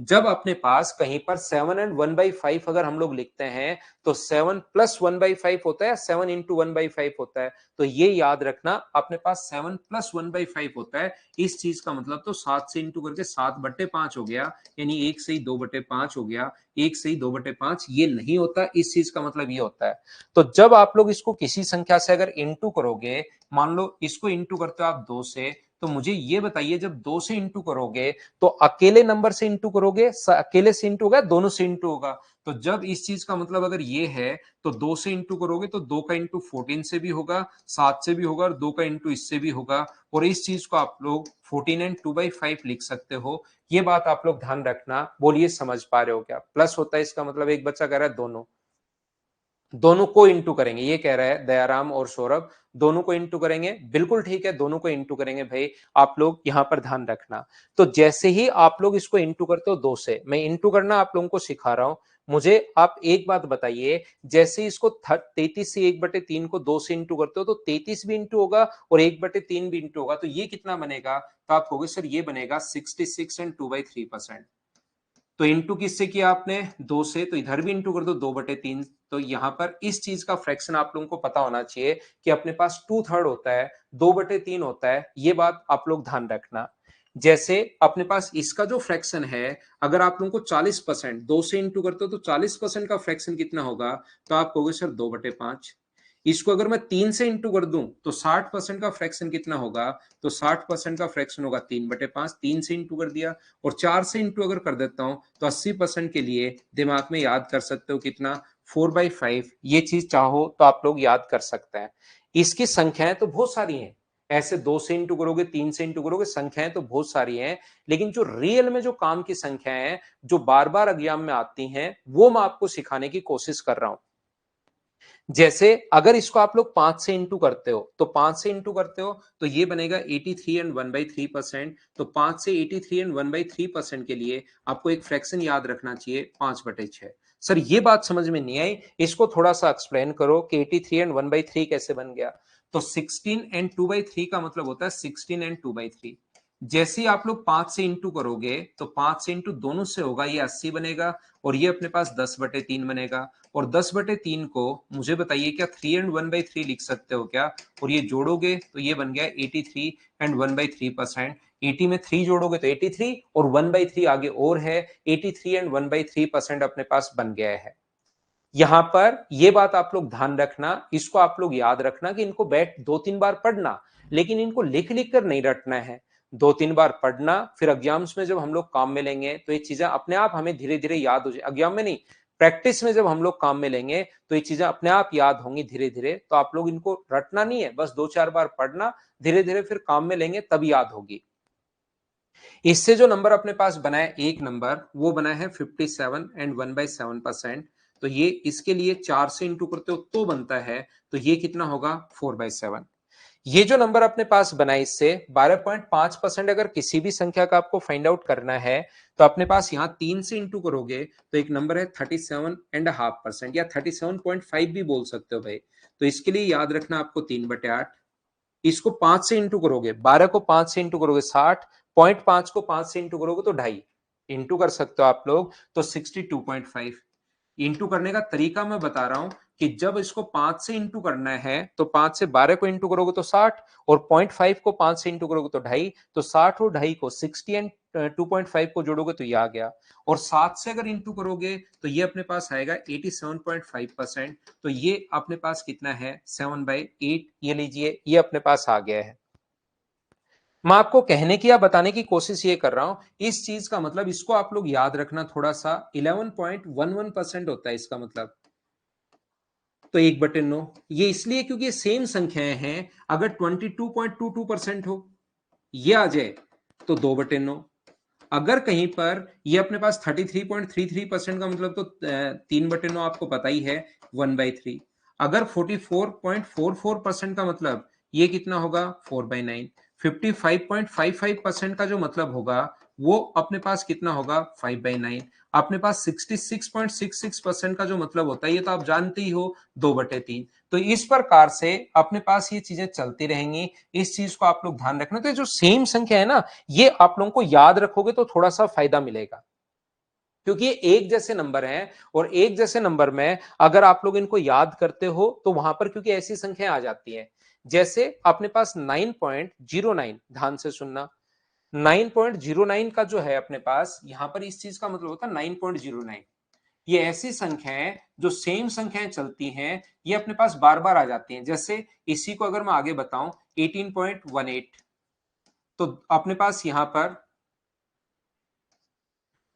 जब अपने पास कहीं पर 7 एंड 1/5 अगर हम लोग लिखते हैं, तो 7 प्लस 1/5 होता है, 7 इंटू 1/5 होता है। तो ये याद रखना, अपने पास 7 प्लस 1/5 होता है। इस चीज का मतलब तो 7 से इंटू करके 7/5 हो गया, यानी 1 से ही 2/5 हो गया। 1 से ही 2/5 ये नहीं होता, इस चीज का मतलब ये होता है। तो जब आप लोग इसको किसी संख्या से अगर इंटू करोगे, मान लो इसको इंटू करते हो आप 2 से, तो मुझे ये बताइए जब 2 से इंटू करोगे तो अकेले नंबर से इंटू करोगे, अकेले से इंटू होगा, दोनों से इंटू होगा? तो जब इस चीज का मतलब अगर ये है, तो 2 से इंटू करोगे तो 2 का इंटू 14 से भी होगा, 7 से भी होगा और 2 का इंटू इससे भी होगा। और इस चीज को आप लोग 14 एंड 2/5 लिख सकते हो। ये बात आप लोग ध्यान रखना। बोलिए समझ पा रहे हो क्या? प्लस होता है इसका मतलब, एक बच्चा कह रहा है दोनों, दोनों को इंटू करेंगे, ये कह रहा है दयाराम और सौरभ, दोनों को इंटू करेंगे। बिल्कुल ठीक है, दोनों को इंटू करेंगे भाई, आप लोग यहां पर ध्यान रखना। तो जैसे ही आप लोग इसको इंटू करते हो 2 से, मैं इंटू करना आप लोगों को सिखा रहा हूं। मुझे आप एक बात बताइए, जैसे ही इसको 33 से 1/3 को 2 से इंटू करते हो, तो 33 भी इंटू होगा और 1/3 भी इंटू होगा, तो ये कितना बनेगा? तो आप कहोगे सर ये बनेगा 66 एंड 2/3%। तो इंटू किससे किया आपने? 2 से, तो इधर भी इंटू कर दो 2/3। तो यहां पर इस चीज का फ्रैक्शन आप लोगों को पता होना चाहिए कि अपने पास 2/3 होता है, 2/3 होता है। ये बात आप लोग ध्यान रखना। जैसे अपने पास इसका जो फ्रैक्शन है, अगर आप लोगों को 40% 2 से इंटू करते हो तो 40% का फ्रैक्शन कितना होगा? तो आप कहोगे सर 2/5। इसको अगर मैं 3 से इंटू कर दूं तो 60% का फ्रैक्शन कितना होगा? तो 60% का फ्रैक्शन होगा 3/5। 3 से इंटू कर दिया। और 4 से इंटू अगर कर देता हूं तो 80% के लिए दिमाग में याद कर सकते हो कितना? 4/5। ये चीज चाहो तो आप लोग याद कर सकते हैं। इसकी संख्याएं तो बहुत सारी हैं, ऐसे 2 से इंटू करोगे, 3 से इंटू करोगे, संख्याएं तो बहुत सारी हैं। लेकिन जो रियल में जो काम की संख्याएं हैं, जो बार बार एग्जाम में आती हैं, वो मैं आपको सिखाने की कोशिश कर रहा हूं। जैसे अगर इसको आप लोग 5 से इंटू करते हो, तो 5 से इंटू करते हो तो ये बनेगा 83 एंड 1/3%। तो 5 से 83 एंड 1/3% के लिए आपको एक फ्रैक्शन याद रखना चाहिए, 5/6। सर ये बात समझ में नहीं आई, इसको थोड़ा सा एक्सप्लेन करो कि 83 एंड 1/3 कैसे बन गया? तो 16 एंड 2/3 का मतलब होता है 16 एंड 2/3। जैसे ही आप लोग 5 से इंटू करोगे, तो 5 से इंटू दोनों से होगा, ये 80 बनेगा और ये अपने पास 10/3 बनेगा। और 10/3 को मुझे बताइए क्या 3 एंड 1/3 लिख सकते हो क्या? और ये जोड़ोगे तो ये बन गया 83 एंड 1/3%। 80 में 3 जोड़ोगे तो 83 और 1/3 आगे और है, 83 एंड 1/3% अपने पास बन गया है। यहां पर ये बात आप लोग ध्यान रखना, इसको आप लोग याद रखना कि इनको बैठ 2-3 बार पढ़ना, लेकिन इनको लिख लिख कर नहीं रटना है। 2-3 बार पढ़ना, फिर एग्जाम्स में जब हम लोग काम में लेंगे तो ये चीजें अपने आप हमें धीरे धीरे याद हो जाए। एग्जाम में नहीं, प्रैक्टिस में जब हम लोग काम में लेंगे तो ये चीजें अपने आप याद होंगी धीरे धीरे। तो आप लोग इनको रटना नहीं है, बस 2-4 बार पढ़ना, धीरे धीरे फिर काम में लेंगे तब याद होगी। इससे जो नंबर अपने पास बना है, एक नंबर वो बना है 57 एंड 1/7%। तो ये इसके लिए 4 से इंटू करते हो तो बनता है, तो ये कितना होगा? 4/7। ये जो नंबर अपने पास बना है, इससे 12.5% अगर किसी भी संख्या का आपको फाइंड आउट करना है, तो अपने पास यहां 3 से इंटू करोगे तो एक नंबर है 37.5% या 37.5 भी बोल सकते हो भाई। तो इसके लिए याद रखना आपको 3/8। इसको 5 से इंटू करोगे, 12 को 5 से इंटू करोगे 60, 0.5 को 5 से इंटू करोगे तो 2.5 इंटू कर सकते हो आप लोग, तो 62.5। इंटू करने का तरीका मैं बता रहा हूं कि जब इसको 5 से इंटू करना है तो 5 से 12 को इंटू करोगे तो 60 और 0.5 को 5 से इंटू करोगे तो 2.5। तो 60 और 2.5 को 60 एंड 2.5 को जोड़ोगे तो ये आ गया। और 7 से अगर इंटू करोगे तो ये अपने पास आएगा 87.5%। तो ये अपने पास कितना है? 7/8। ये लीजिए, ये अपने पास आ गया है। मैं आपको कहने की या बताने की कोशिश ये कर रहा हूं, इस चीज का मतलब इसको आप लोग याद रखना थोड़ा सा, 11.11% होता है इसका मतलब। तो 1/9 ये इसलिए क्योंकि ये सेम संख्याएं हैं। अगर 22.22% हो, ये आ जाए तो 2/9। अगर कहीं पर ये अपने पास 33.33% का मतलब, तो 3/9 आपको पता ही है, 1/3। अगर 44.44% का मतलब ये कितना होगा? 4/9। 55.55% का जो मतलब होगा वो अपने पास कितना होगा 5/9। अपने पास 66.66% का जो मतलब होता है ये तो आप जानते ही हो 2/3। तो इस प्रकार से अपने पास ये चीजें चलती रहेंगी। इस चीज को आप लोग ध्यान रखना। तो जो सेम संख्या है ना, ये आप लोगों को याद रखोगे तो थोड़ा सा फायदा मिलेगा, क्योंकि ये एक जैसे नंबर हैं और एक जैसे नंबर में अगर आप लोग इनको याद करते हो तो वहां पर क्योंकि ऐसी संख्याएं आ जाती हैं। जैसे अपने पास 9.09, ध्यान से सुनना, 9.09 का जो है अपने पास यहां पर इस चीज का मतलब होता है 9.09। ये ऐसी संख्याएं जो सेम संख्याएं चलती हैं, ये अपने पास बार बार आ जाती हैं। जैसे इसी को अगर मैं आगे बताऊं 18.18, तो अपने पास यहां पर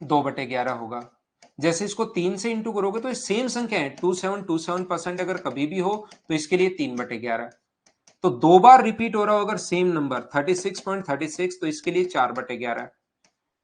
2/11 होगा। जैसे इसको 3 से इंटू करोगे तो सेम संख्या है 2727% अगर कभी भी हो तो इसके लिए 3/11। तो दो बार रिपीट हो रहा हो अगर सेम नंबर 36.36, तो इसके लिए 4/11।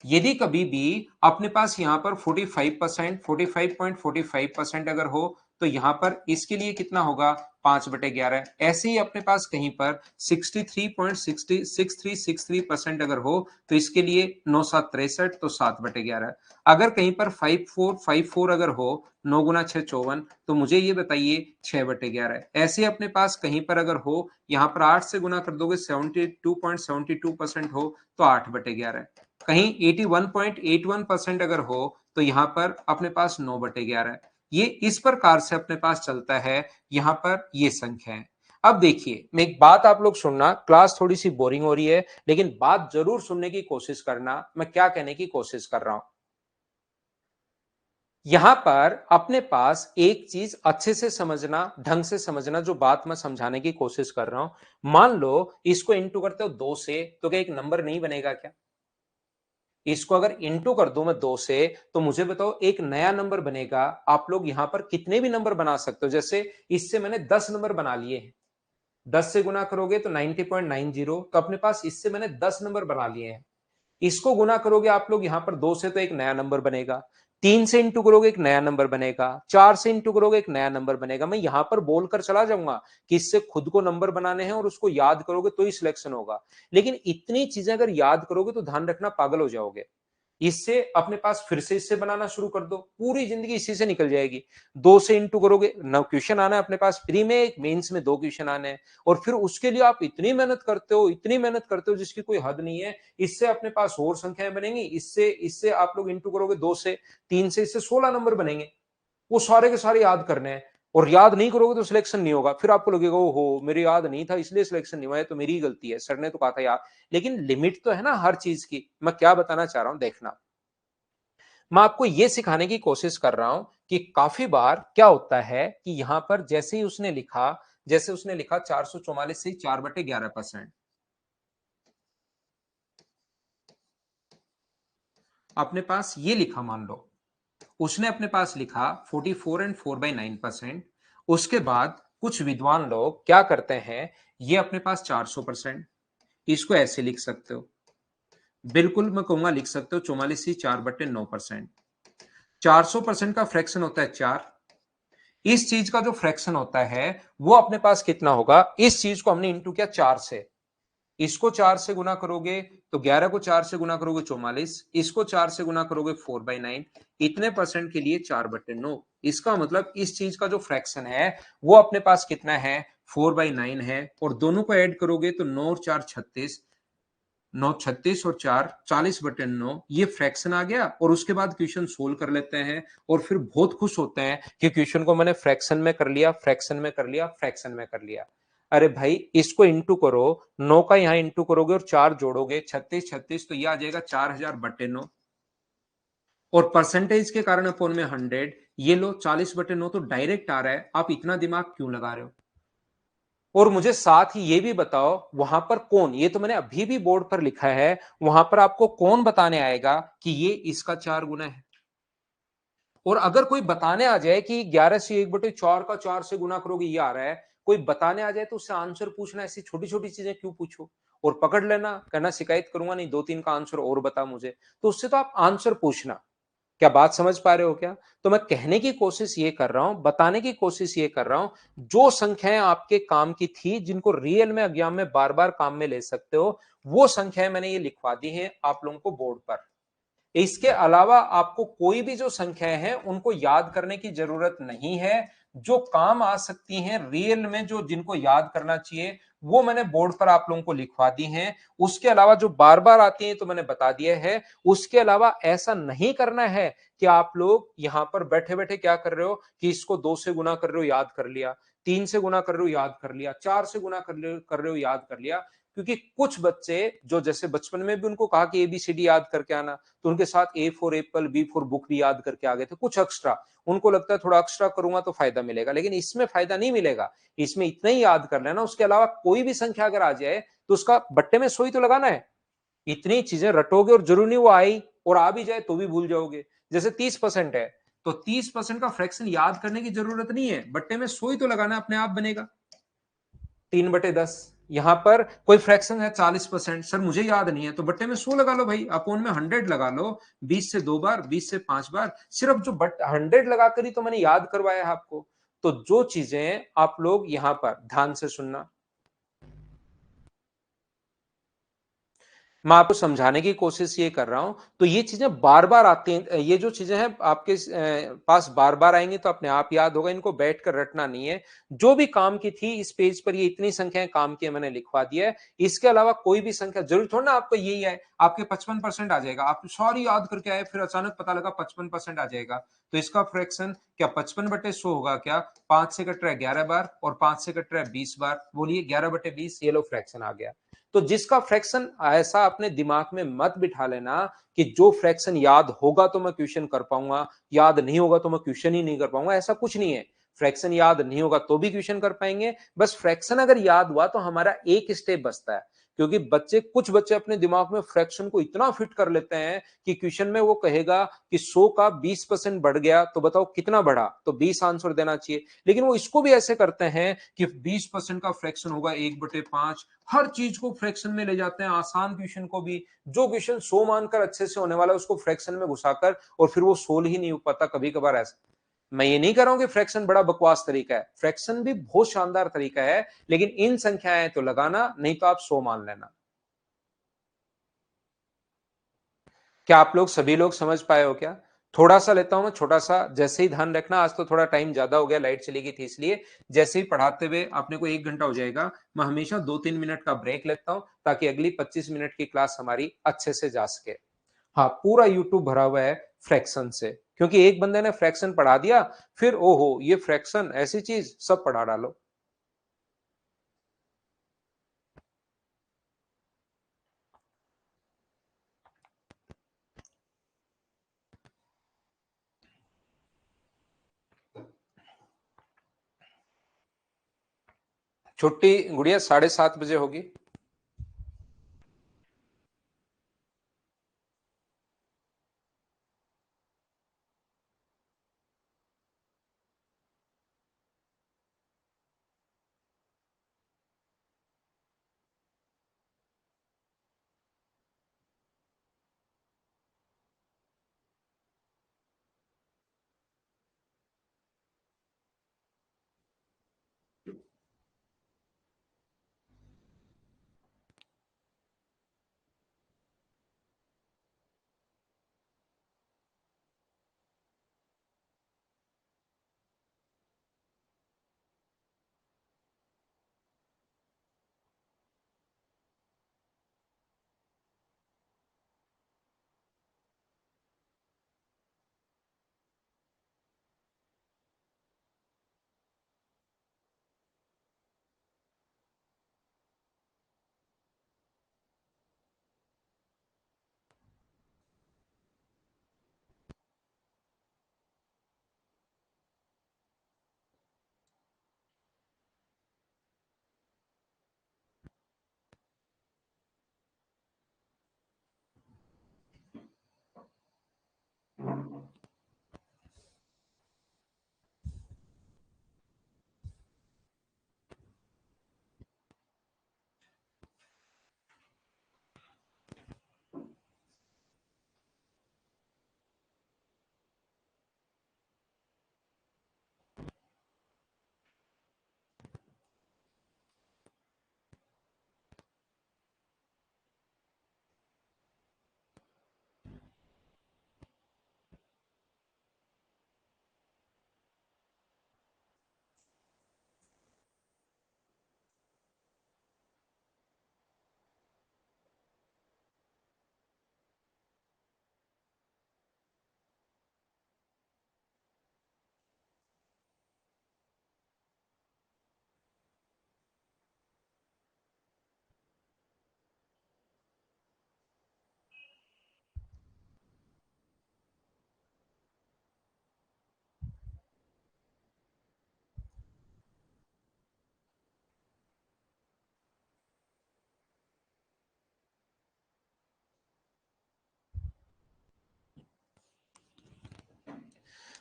यदि कभी भी अपने पास यहां पर 45%, 45.45% अगर हो तो यहां पर इसके लिए कितना होगा 5/11। ऐसे ही अपने पास कहीं पर 63.63% अगर हो तो इसके लिए 9×7 = 63, तो 7/11। अगर कहीं पर 5454 अगर हो, 9×6 = 54, तो मुझे ये बताइए 6/11। ऐसे अपने पास कहीं पर अगर हो, यहां पर 8 से गुना कर दोगे 72.72% हो तो 8/11। कहीं 81.81% अगर हो तो यहां पर अपने पास 9/11। ये इस प्रकार से अपने पास चलता है यहां पर ये संख्या है। अब देखिए, मैं एक बात आप लोग सुनना, क्लास थोड़ी सी बोरिंग हो रही है लेकिन बात जरूर सुनने की कोशिश करना, मैं क्या कहने की कोशिश कर रहा हूं। यहां पर अपने पास एक चीज अच्छे से समझना, ढंग से समझना, जो बात मैं समझाने की कोशिश कर रहा हूं। मान लो इसको इंटू करते हो 2 से, तो क्या एक नंबर नहीं बनेगा क्या? इसको अगर इंटू कर दूं मैं 2 से, तो मुझे बताओ एक नया नंबर बनेगा। आप लोग यहां पर कितने भी नंबर बना सकते हो। जैसे इससे मैंने 10 नंबर बना लिए हैं, 10 से गुना करोगे तो 90.90, तो अपने पास इससे मैंने 10 नंबर बना लिए हैं। इसको गुना करोगे आप लोग यहां पर 2 से, तो एक नया नंबर बनेगा। 3 से इंटू करोगे एक नया नंबर बनेगा। 4 से इंटू करोगे एक नया नंबर बनेगा। मैं यहां पर बोलकर चला जाऊंगा कि इससे खुद को नंबर बनाने हैं और उसको याद करोगे तो ही सिलेक्शन होगा। लेकिन इतनी चीजें अगर याद करोगे तो ध्यान रखना पागल हो जाओगे। इससे अपने पास फिर से इससे बनाना शुरू कर दो, पूरी जिंदगी इसी से निकल जाएगी। 2 से इंटू करोगे, 9 क्वेश्चन आना है अपने पास प्री में, एक मेंस में 2 क्वेश्चन आने हैं, और फिर उसके लिए आप इतनी मेहनत करते हो, इतनी मेहनत करते हो जिसकी कोई हद नहीं है। इससे अपने पास और संख्याएं बनेंगी, इससे इससे आप लोग इंटू करोगे 2 से, 3 से, इससे 16 नंबर बनेंगे। वो सारे के सारे याद करने हैं, और याद नहीं करोगे तो सिलेक्शन नहीं होगा। फिर आपको लगेगा ओहो मेरे याद नहीं था इसलिए सिलेक्शन नहीं हुआ है, तो मेरी ही गलती है, सर ने तो कहा था यार। लेकिन लिमिट तो है ना हर चीज की। मैं क्या बताना चाह रहा हूं देखना, मैं आपको यह सिखाने की कोशिश कर रहा हूं कि काफी बार क्या होता है कि यहां पर जैसे ही उसने लिखा, जैसे उसने लिखा 444 से 4/11%, अपने पास ये लिखा, मान लो उसने अपने पास लिखा 44 and 4/9%। उसके बाद कुछ विद्वान लोग क्या करते हैं, ये अपने पास 400%, इसको ऐसे लिख सकते हो, बिल्कुल मैं कहूंगा लिख सकते हो 44/4/9%। 400% का फ्रैक्शन होता है 4। इस चीज का जो फ्रैक्शन होता है वो अपने पास कितना होगा, इस चीज को हमने इंटू किया 4 से, इसको 4 से गुना करोगे तो 11 को 4 से गुना करोगे 44, इसको 4 से गुना करोगे 4/9, इतने परसेंट के लिए 4/9। इसका मतलब इस चीज का जो फ्रैक्शन है वो अपने पास कितना है 4/9 है, और दोनों को ऐड करोगे तो 9 और 4 36, 9 36 और 4 40/9, ये फ्रैक्शन आ गया। और उसके बाद क्वेश्चन सोल्व कर लेते हैं और फिर बहुत खुश होते हैं कि क्वेश्चन को मैंने फ्रैक्शन में कर लिया, फ्रैक्शन में कर लिया, फ्रैक्शन में कर लिया। अरे भाई इसको इंटू करो, 9 का यहां इंटू करोगे और 4 जोड़ोगे 36 36, तो ये आ जाएगा 4000/9। और परसेंटेज के कारण अपन में 100, ये लो 40/9 तो डायरेक्ट आ रहा है। आप इतना दिमाग क्यों लगा रहे हो? और मुझे साथ ही ये भी बताओ वहां पर कौन, ये तो मैंने अभी भी बोर्ड पर लिखा है, वहां पर आपको कौन बताने आएगा कि ये इसका 4 गुना है? और अगर कोई बताने आ जाए कि 11 से 1/4 का 4 से गुना करोगे ये आ रहा है, कोई बताने आ जाए तो उससे आंसर पूछना, ऐसी छोटी छोटी चीजें क्यों पूछो? और पकड़ लेना, कहना शिकायत करूंगा नहीं, 2-3 का आंसर और बता मुझे, तो उससे तो आप आंसर पूछना। क्या बात समझ पा रहे हो क्या? तो मैं कहने की कोशिश ये कर रहा हूं, बताने की कोशिश ये कर रहा हूं, जो संख्याएं आपके काम की थी, जिनको रियल में एग्जाम में बार बार काम में ले सकते हो, वो संख्याएं मैंने ये लिखवा दी हैं आप लोगों को बोर्ड पर। इसके अलावा आपको कोई भी जो संख्याएं हैं उनको याद करने की जरूरत नहीं है। जो काम आ सकती हैं रियल में, जो जिनको याद करना चाहिए, वो मैंने बोर्ड पर आप लोगों को लिखवा दी हैं। उसके अलावा जो बार बार आती हैं तो मैंने बता दिया है। उसके अलावा ऐसा नहीं करना है कि आप लोग यहां पर बैठे बैठे क्या कर रहे हो कि इसको 2 से गुना कर रहे हो, याद कर लिया, 3 से गुना कर रहे हो, याद कर लिया, 4 से गुना कर रहे हो, याद कर लिया। क्योंकि कुछ बच्चे जो जैसे बचपन में भी उनको कहा कि एबीसीडी याद करके आना, तो उनके साथ A for apple, B for book भी याद करके आ गए थे, कुछ एक्स्ट्रा। उनको लगता है थोड़ा एक्स्ट्रा करूंगा तो फायदा मिलेगा, लेकिन इसमें फायदा नहीं मिलेगा। इसमें इतना ही याद कर लेना, उसके अलावा कोई भी संख्या अगर आ जाए तो उसका बट्टे में सोई तो लगाना है। इतनी चीजें रटोगे और जरूरी नहीं वो आई, और आ भी जाए तो भी भूल जाओगे। जैसे 30% है, तो 30% का फ्रैक्शन याद करने की जरूरत नहीं है, बट्टे में सोई तो लगाना, अपने आप बनेगा। 3/10। यहां पर कोई फ्रैक्शन है 40%, सर मुझे याद नहीं है, तो बट्टे में 100 लगा लो भाई, अपोन में 100 लगा लो। 20 से 2 बार, 20 से 5 बार, सिर्फ जो बट 100 लगाकर ही तो मैंने याद करवाया है आपको। तो जो चीजें आप लोग यहां पर ध्यान से सुनना, मैं आपको समझाने की कोशिश ये कर रहा हूं, तो ये चीजें बार बार आती हैं, ये जो चीजें हैं आपके पास बार बार आएंगी तो अपने आप याद होगा, इनको बैठ कर रटना नहीं है। जो भी काम की थी इस पेज पर ये इतनी संख्याएं काम की मैंने लिखवा दिया है। इसके अलावा कोई भी संख्या जरूर थोड़ा ना आपको यही है, आपके 55% आ जाएगा, आप सारी याद करके आए, फिर अचानक पता लगा 55% आ जाएगा, तो इसका फ्रैक्शन क्या 55/100 होगा क्या? 5 से कट रहा है 11 बार, और 5 से कट रहा है 20 बार, बोलिए 11/20, ये लो फ्रैक्शन आ गया। तो जिसका फ्रैक्शन ऐसा अपने दिमाग में मत बिठा लेना कि जो फ्रैक्शन याद होगा तो मैं क्वेश्चन कर पाऊंगा, याद नहीं होगा तो मैं क्वेश्चन ही नहीं कर पाऊंगा, ऐसा कुछ नहीं है। फ्रैक्शन याद नहीं होगा तो भी क्वेश्चन कर पाएंगे, बस फ्रैक्शन अगर याद हुआ तो हमारा एक स्टेप बचता है। क्योंकि कुछ बच्चे अपने दिमाग में फ्रैक्शन को इतना फिट कर लेते हैं कि क्वेश्चन में वो कहेगा कि 100 का 20% बढ़ गया, तो बताओ कितना बढ़ा, तो 20 आंसर देना चाहिए। लेकिन वो इसको भी ऐसे करते हैं कि 20% का फ्रैक्शन होगा 1/5, हर चीज को फ्रैक्शन में ले जाते हैं, आसान क्वेश्चन को भी। जो क्वेश्चन 100 मानकर अच्छे से होने वाला है उसको फ्रैक्शन में घुसाकर, और फिर वो सोल्व ही नहीं हो पाता कभी कभार ऐसा। मैं ये नहीं कर रहा हूं कि फ्रैक्शन बड़ा बकवास तरीका है, फ्रैक्शन भी बहुत शानदार तरीका है, लेकिन इन संख्याएं तो लगाना, नहीं तो आप 100 मान लेना। क्या आप लोग सभी लोग समझ पाए हो क्या? थोड़ा सा लेता हूं मैं, छोटा सा, जैसे ही ध्यान रखना, आज तो थोड़ा टाइम ज्यादा हो गया, लाइट चली गई थी इसलिए। जैसे ही पढ़ाते हुए अपने को 1 घंटा हो जाएगा, मैं हमेशा 2-3 मिनट का ब्रेक लेता हूं, ताकि अगली 25 मिनट की क्लास हमारी अच्छे से जा सके। हाँ, पूरा यूट्यूब भरा हुआ है फ्रैक्शन से, क्योंकि एक बंदे ने फ्रैक्शन पढ़ा दिया, फिर ओहो ये फ्रैक्शन ऐसी चीज, सब पढ़ा डालो। छुट्टी गुड़िया 7:30 बजे होगी।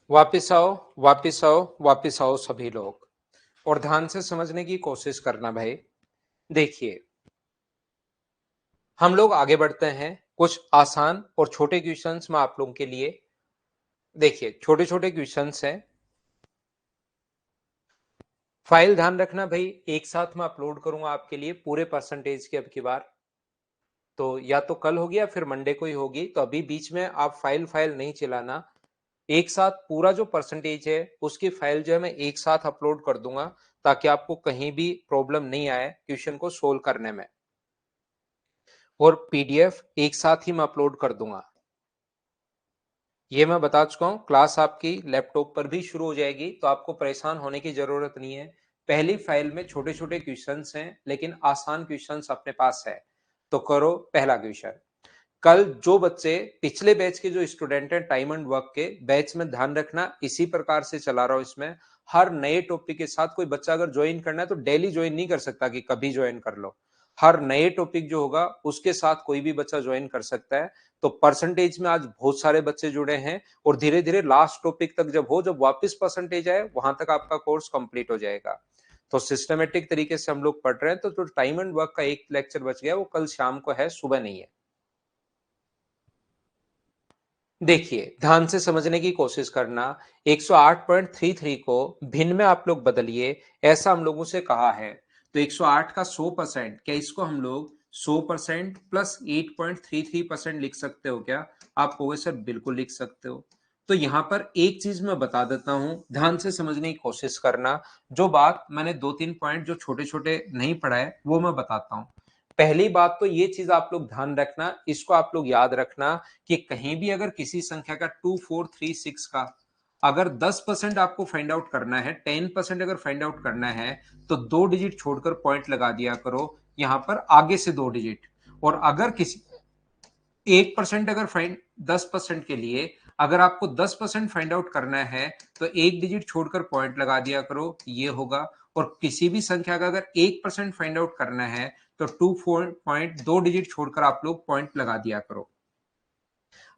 वापिस आओ, वापिस आओ, वापिस आओ सभी लोग, और ध्यान से समझने की कोशिश करना भाई। देखिए, हम लोग आगे बढ़ते हैं। कुछ आसान और छोटे क्वेश्चंस मैं आप लोगों के लिए, देखिए छोटे-छोटे क्वेश्चंस हैं। फाइल ध्यान रखना भाई, एक साथ मैं अपलोड करूंगा आपके लिए पूरे परसेंटेज की अब की बार। तो या तो कल होगी या फिर मंडे को ही होगी, तो अभी बीच में आप फाइल फाइल नहीं चलाना। एक साथ पूरा जो परसेंटेज है उसकी फाइल जो है मैं एक साथ अपलोड कर दूंगा, ताकि आपको कहीं भी प्रॉब्लम नहीं आए क्वेश्चन को सोल्व करने में। और पीडीएफ एक साथ ही मैं अपलोड कर दूंगा। ये मैं बता चुका हूँ, क्लास आपकी लैपटॉप पर भी शुरू हो जाएगी, तो आपको परेशान होने की जरूरत नहीं है। पहली फाइल में छोटे छोटे क्वेश्चंस हैं, लेकिन आसान क्वेश्चंस अपने पास है। तो करो पहला क्वेश्चन। कल जो बच्चे पिछले बैच के जो स्टूडेंट हैं टाइम एंड वर्क के बैच में, ध्यान रखना इसी प्रकार से चला रहा हूं इसमें। हर नए टॉपिक के साथ कोई बच्चा अगर ज्वाइन करना है तो डेली ज्वाइन नहीं कर सकता कि कभी ज्वाइन कर लो। हर नए टॉपिक जो होगा उसके साथ कोई भी बच्चा ज्वाइन कर सकता है। तो परसेंटेज में आज बहुत सारे बच्चे जुड़े हैं, और धीरे धीरे लास्ट टॉपिक तक जब हो, जब वापस परसेंटेज आए, वहां तक आपका कोर्स कंप्लीट हो जाएगा। तो सिस्टमेटिक तरीके से हम लोग पढ़ रहे हैं। तो जो टाइम एंड वर्क का एक लेक्चर बच गया वो कल शाम को है, सुबह नहीं है। देखिए, ध्यान से समझने की कोशिश करना। 108.33 को भिन्न में आप लोग बदलिए, ऐसा हम लोगों से कहा है। तो 108 का 100%, क्या इसको हम लोग 100% प्लस 8.33% लिख सकते हो क्या? आप कहोगे सर बिल्कुल लिख सकते हो। तो यहां पर एक चीज मैं बता देता हूं, ध्यान से समझने की कोशिश करना। जो बात मैंने दो तीन पॉइंट जो छोटे छोटे नहीं पढ़ाए वो मैं बताता हूं। पहली बात तो ये चीज आप लोग ध्यान रखना, इसको आप लोग याद रखना, कि कहीं भी अगर किसी संख्या का 2436 का अगर 10% आपको फाइंड आउट करना है, 10% अगर फाइंड आउट करना है, तो 2 डिजिट छोड़कर पॉइंट लगा दिया करो यहां पर आगे से 2 डिजिट। और अगर किसी 1% अगर फाइंड 10% के लिए अगर आपको 10% फाइंड आउट करना है, तो 1 डिजिट छोड़कर पॉइंट लगा दिया करो, ये होगा। और किसी भी संख्या का अगर 1% फाइंड आउट करना है, तो 2.2 डिजिट छोड़कर आप लोग पॉइंट लगा दिया करो।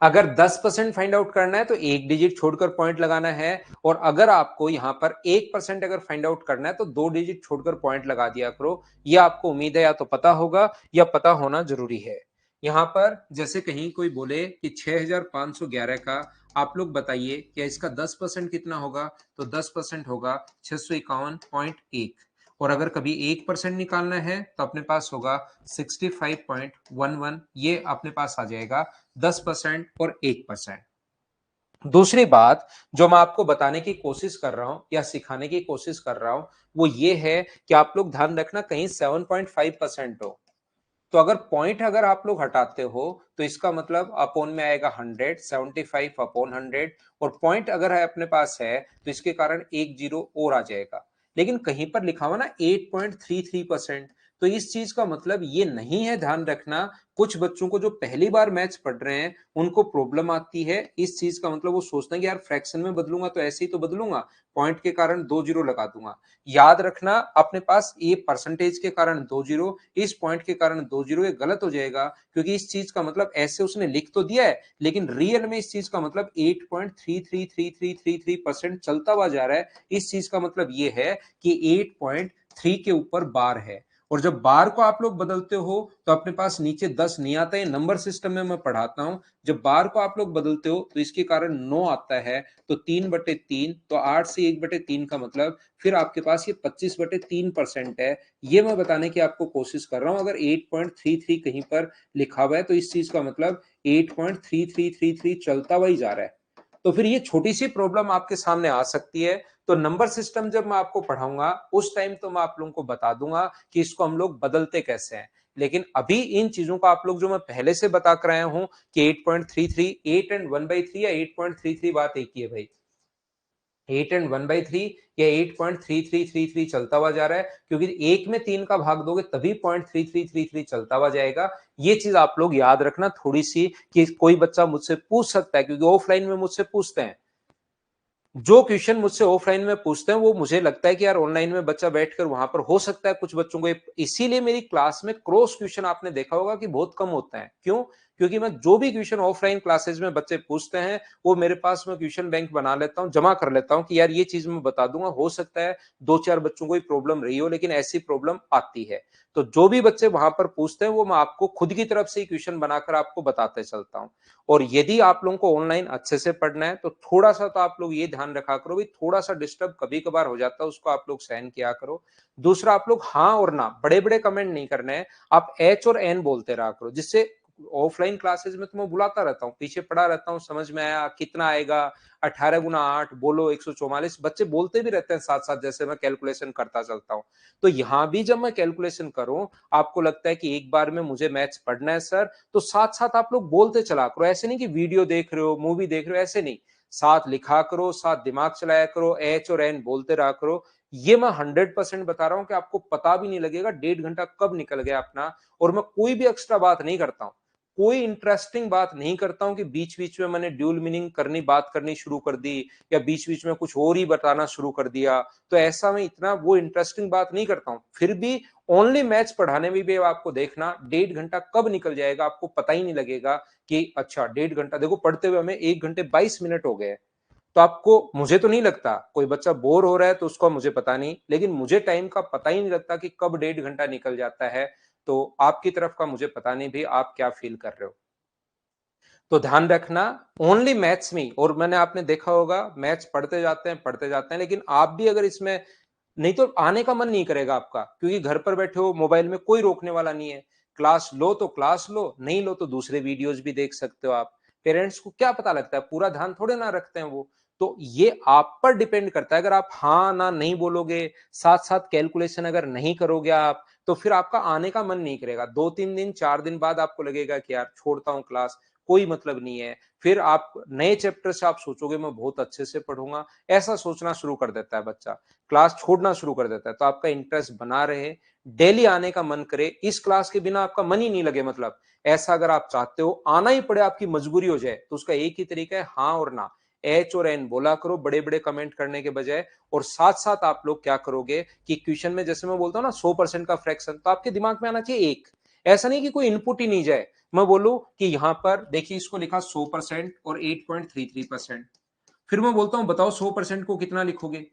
अगर 10% फाइंड आउट करना है तो 1 डिजिट छोड़कर पॉइंट लगाना है। और अगर आपको यहां पर 1% अगर फाइंड आउट करना है तो 2 डिजिट छोड़कर पॉइंट लगा दिया करो। यह आपको उम्मीद है या तो पता होगा या पता होना जरूरी है। यहां पर जैसे कहीं कोई बोले कि 6511 का आप लोग बताइए क्या इसका 10% कितना होगा, तो 10% होगा 651.1। और अगर कभी 1% निकालना है तो अपने पास होगा 65.11, ये अपने पास आ जाएगा 10% और 1%। दूसरी बात जो मैं आपको बताने की कोशिश कर रहा हूं या सिखाने की कोशिश कर रहा हूं, वो ये है कि आप लोग ध्यान रखना कहीं 7.5% हो। तो अगर पॉइंट अगर आप लोग हटाते हो तो इसका मतलब अपॉन में आएगा 100, 75 अपॉन 100। और पॉइंट अगर है अपने पास है तो इसके कारण एक जीरो और आ जाएगा। लेकिन कहीं पर लिखा हुआ ना 8.33%, तो इस चीज का मतलब ये नहीं है, ध्यान रखना। कुछ बच्चों को जो पहली बार मैथ्स पढ़ रहे हैं उनको प्रॉब्लम आती है इस चीज का मतलब, वो सोचते हैं कि यार फ्रैक्शन में बदलूंगा तो ऐसे ही तो बदलूंगा, पॉइंट के कारण 2 जीरो लगा दूंगा। याद रखना अपने पास ये परसेंटेज के कारण 2 जीरो, इस पॉइंट के कारण 2 जीरो, ये गलत हो जाएगा। क्योंकि इस चीज का मतलब ऐसे उसने लिख तो दिया है, लेकिन रियल में इस चीज का मतलब 8.333333% चलता हुआ जा रहा है। इस चीज का मतलब ये है कि 8.3 के ऊपर बार है। और जब बार को आप लोग बदलते हो तो अपने पास नीचे 10 नहीं आता है, नंबर सिस्टम में मैं पढ़ाता हूं। जब बार को आप लोग बदलते हो तो इसके कारण 9 आता है। तो 3/3, तो 8 से 1/3 का मतलब फिर आपके पास ये 25/3% है। ये मैं बताने की आपको कोशिश कर रहा हूं। अगर 8.33 कहीं पर लिखा हुआ है तो इस चीज का मतलब 8.3333 चलता हुआ ही जा रहा है। तो फिर ये छोटी सी प्रॉब्लम आपके सामने आ सकती है। तो नंबर सिस्टम जब मैं आपको पढ़ाऊंगा उस टाइम तो मैं आप लोगों को बता दूंगा कि इसको हम लोग बदलते कैसे हैं। लेकिन अभी इन चीजों को आप लोग जो मैं पहले से बता कर आया हूं कि 8.33, 8 एंड 1/3 या 8.33, बात एक ही है भाई। 8 एंड 1/3 या 8.3333 चलता हुआ जा रहा है, क्योंकि एक में 3 का भाग दोगे तभी 0.3333 चलता हुआ जाएगा। ये चीज आप लोग याद रखना थोड़ी सी, कि कोई बच्चा मुझसे पूछ सकता है, क्योंकि ऑफलाइन में मुझसे पूछते हैं। जो क्वेश्चन मुझसे ऑफलाइन में पूछते हैं वो मुझे लगता है कि यार ऑनलाइन में बच्चा बैठकर वहां पर हो सकता है कुछ बच्चों को, इसीलिए मेरी क्लास में क्रॉस क्वेश्चन आपने देखा होगा कि बहुत कम होता है। क्यों? क्योंकि मैं जो भी क्वेश्चन ऑफलाइन क्लासेस में बच्चे पूछते हैं, वो मेरे पास मैं क्वेश्चन बैंक बना लेता हूँ, जमा कर लेता हूँ कि यार ये चीज मैं बता दूंगा, हो सकता है 2-4 बच्चों को ही प्रॉब्लम रही हो, लेकिन ऐसी प्रॉब्लम आती है। तो जो भी बच्चे वहां पर पूछते हैं, वो मैं आपको खुद की तरफ से ही क्वेश्चन बनाकर आपको बताते चलता हूँ। और यदि आप लोगों को ऑनलाइन अच्छे से पढ़ना है, तो थोड़ा-सा तो आप लोग ये ध्यान रखा करो, भई थोड़ा-सा डिस्टर्ब कभी-कभार हो जाता है, उसको आप लोग सहन किया करो। दूसरा, आप लोग हाँ और ना, बड़े-बड़े कमेंट नहीं करने हैं, आप एच और एन बोलते रहा करो, जिससे ऑफलाइन क्लासेस में तो मैं बुलाता रहता हूँ, पीछे पड़ा रहता हूँ, समझ में आया, कितना आएगा, 18 गुना 8 बोलो 144, बच्चे बोलते भी रहते हैं साथ-साथ, जैसे मैं कैलकुलेशन करता चलता हूँ। तो यहाँ भी जब मैं कैलकुलेशन करूँ, आपको लगता है कि एक बार में मुझे मैथ्स पढ़ना है सर, तो साथ-साथ आप लोग बोलते चला करो। ऐसे नहीं कि वीडियो देख रहे हो, मूवी देख रहे हो, ऐसे नहीं। साथ लिखा करो, साथ दिमाग चलाया करो, एच और एन बोलते रहा करो। ये मैं 100% बता रहा हूँ कि आपको पता भी नहीं लगेगा 1.5 घंटा कब निकल गया अपना। और मैं कोई भी एक्स्ट्रा बात नहीं करता हूँ। कोई इंटरेस्टिंग बात नहीं करता हूँ कि बीच-बीच में मैंने ड्यूल मीनिंग बात करनी शुरू कर दी, या बीच-बीच में कुछ और ही बताना शुरू कर दिया। तो ऐसा मैं इतना वो इंटरेस्टिंग बात नहीं करता हूँ। फिर भी ओनली मैथ्स पढ़ाने में भी आपको देखना 1.5 घंटा कब निकल जाएगा, आपको पता ही नहीं लगेगा कि अच्छा 1.5 घंटा, देखो पढ़ते हुए हमें 1 घंटे 22 मिनट हो गए। तो आपको, मुझे तो नहीं लगता कोई बच्चा बोर हो रहा है तो उसको मुझे पता नहीं, लेकिन मुझे टाइम का पता ही नहीं लगता कि कब 1.5 घंटा निकल जाता है। तो आपकी तरफ का मुझे पता नहीं भी आप क्या फील कर रहे हो। तो ध्यान रखना, ओनली मैथ्स में, और मैंने आपने देखा होगा मैथ्स पढ़ते जाते हैं, लेकिन आप भी अगर इसमें, नहीं तो आने का मन नहीं करेगा आपका, क्योंकि घर पर बैठे हो, मोबाइल में कोई रोकने वाला नहीं है। क्लास लो तो क्लास लो, नहीं लो तो दूसरे वीडियोस भी देख सकते हो आप। पेरेंट्स को क्या पता लगता है, पूरा ध्यान थोड़े ना रखते हैं वो। तो ये आप पर डिपेंड करता है, अगर आप हाँ ना नहीं बोलोगे, साथ साथ कैलकुलेशन अगर नहीं करोगे आप, तो फिर आपका आने का मन नहीं करेगा। 2-3 दिन 4 दिन बाद आपको लगेगा कि यार छोड़ता हूँ क्लास, कोई मतलब नहीं है। फिर आप नए चैप्टर से आप सोचोगे मैं बहुत अच्छे से पढ़ूंगा, ऐसा सोचना शुरू कर देता है बच्चा, क्लास छोड़ना शुरू कर देता है। तो आपका इंटरेस्ट बना रहे, डेली आने का मन करे, इस क्लास के बिना आपका मन ही नहीं लगे, मतलब ऐसा अगर आप चाहते हो, आना ही पड़े, आपकी मजबूरी हो जाए, तो उसका एक ही तरीका है, हाँ और ना। एच और एन बोला करो, बड़े बड़े कमेंट करने के बजाय। और साथ साथ आप लोग क्या करोगे कि क्वेश्चन में, जैसे मैं बोलता हूँ ना 100% का फ्रैक्शन, तो आपके दिमाग में आना चाहिए एक। ऐसा नहीं कि कोई इनपुट ही नहीं जाए। मैं बोलूं कि यहां पर देखिए, इसको लिखा 100% और 8.33%। फिर मैं बोलता हूं बताओ 100% को कितना लिखोगे,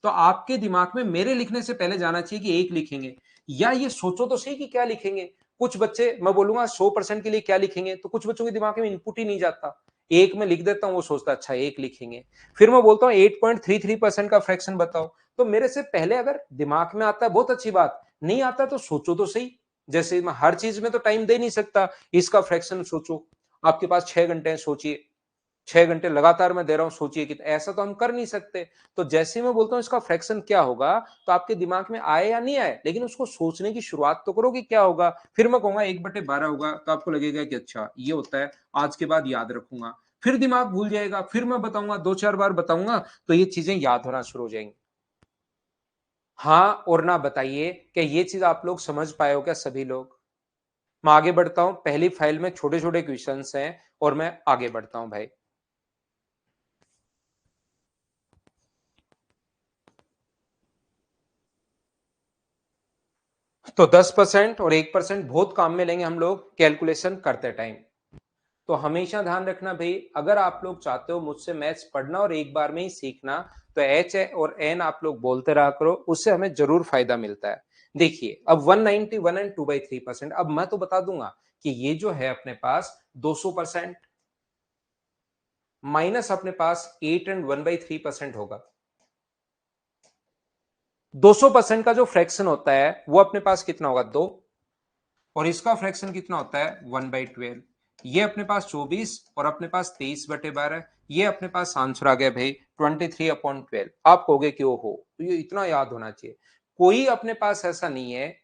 तो आपके दिमाग में मेरे लिखने से पहले जाना चाहिए कि एक लिखेंगे, या ये सोचो तो सही कि क्या लिखेंगे। कुछ बच्चे, मैं बोलूंगा 100% के लिए क्या लिखेंगे, तो कुछ बच्चों के दिमाग में इनपुट ही नहीं जाता। एक में लिख देता हूं, वो सोचता अच्छा एक लिखेंगे। फिर मैं बोलता हूं 8.33% का फ्रैक्शन बताओ, तो मेरे से पहले अगर दिमाग में आता है बहुत अच्छी बात, नहीं आता तो सोचो तो सही। जैसे मैं हर चीज में तो टाइम दे नहीं सकता, इसका फ्रैक्शन सोचो, आपके पास 6 घंटे हैं, सोचिए। 6 घंटे लगातार मैं दे रहा हूं, सोचिए कि ऐसा तो हम कर नहीं सकते। तो जैसे ही मैं बोलता हूं इसका फ्रैक्शन क्या होगा, तो आपके दिमाग में आए या नहीं आए, लेकिन उसको सोचने की शुरुआत तो करो कि क्या होगा। फिर मैं कहूंगा 1/12 होगा, तो आपको लगेगा कि अच्छा ये होता है, आज के बाद याद रखूंगा। फिर दिमाग भूल जाएगा, फिर मैं बताऊंगा, 2-4 बार बताऊंगा, तो ये चीजें याद होना शुरू हो जाएंगी। हाँ और ना बताइए कि ये चीज आप लोग समझ पाए हो क्या सभी लोग। मैं आगे बढ़ता हूं, पहली फाइल में छोटे छोटे क्वेश्चंस हैं, और मैं आगे बढ़ता हूं भाई। तो 10% और 1% बहुत काम में लेंगे हम लोग कैलकुलेशन करते टाइम। तो हमेशा ध्यान रखना भाई, अगर आप लोग चाहते हो मुझसे मैथ्स पढ़ना और एक बार में ही सीखना, तो एच और एन आप लोग बोलते रहा करो, उससे हमें जरूर फायदा मिलता है। देखिए अब 191 एंड 2/3%, अब मैं तो बता दूंगा कि ये जो है अपने पास 200% माइनस अपने पास 8 एंड 1/3% होगा। 200% का जो फ्रैक्शन होता है वो अपने पास कितना होगा, 2। और इसका फ्रैक्शन कितना होता है, 1/12। ये अपने पास 24 और अपने पास 23/12। ये अपने पास आंसर आ गया भाई 23/12। आप कहोगे कि ओहो, तो ये इतना याद होना चाहिए। कोई अपने पास ऐसा नहीं है।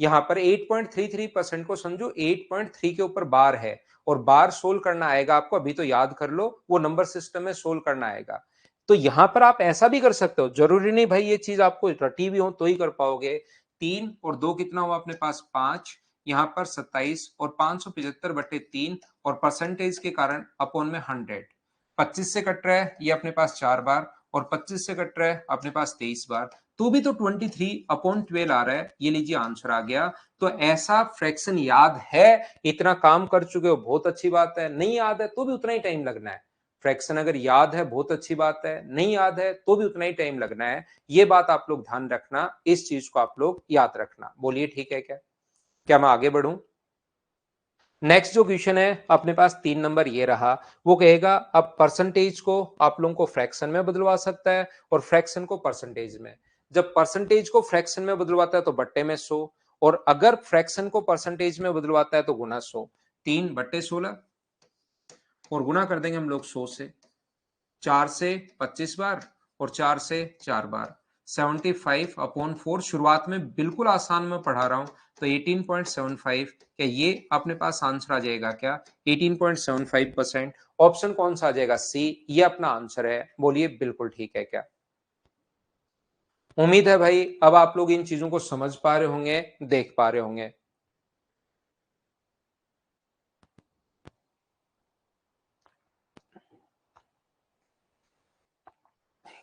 यहां पर 8.33% को समझो 8.3 के ऊपर बार है, और बार सोल्व करना आएगा आपको, अभी तो याद कर लो, वो नंबर सिस्टम में सोल्व करना आएगा। तो यहां पर आप ऐसा भी कर सकते हो, जरूरी नहीं भाई ये चीज आपको रटी भी हो तो ही कर पाओगे। 3 और 2 कितना हुआ अपने पास, 5। यहाँ पर 27 और 575/3, और परसेंटेज के कारण अपॉन में 100। 25 से कट रहा है ये अपने पास 4 बार, और 25 से कट रहा है अपने पास 23 बार। तो भी तो 23/12 आ रहा है। ये लीजिए आंसर आ गया। तो ऐसा फ्रैक्शन याद है, इतना काम कर चुके हो, बहुत अच्छी बात है। नहीं याद है तो भी उतना ही टाइम लगना है। फ्रैक्शन अगर याद है बहुत अच्छी बात है, नहीं याद है तो भी उतना ही टाइम लगना है। ये बात आप लोग ध्यान रखना, इस चीज को आप लोग याद रखना। बोलिए ठीक है क्या? क्या मैं आगे बढ़ूं? नेक्स्ट जो क्वेश्चन है अपने पास 3 नंबर ये रहा। वो कहेगा अब परसेंटेज को आप लोगों को फ्रैक्शन में बदलवा सकता है और फ्रैक्शन को परसेंटेज में। जब परसेंटेज को फ्रैक्शन में बदलवाता है तो बट्टे में 100, और अगर फ्रैक्शन को परसेंटेज में बदलवाता है तो गुना 100। 3/16 और गुना कर देंगे हम लोग 100 से। 4 से 25 बार और 4 से 4 बार। 75/4। शुरुआत में बिल्कुल आसान में पढ़ा रहा हूं, तो 18.75। क्या ये अपने पास आंसर आ जाएगा क्या? 18.75%। ऑप्शन कौन सा आ जाएगा? सी, ये अपना आंसर है। बोलिए बिल्कुल ठीक है क्या? उम्मीद है भाई अब आप लोग इन चीजों को समझ पा रहे होंगे, देख पा रहे होंगे।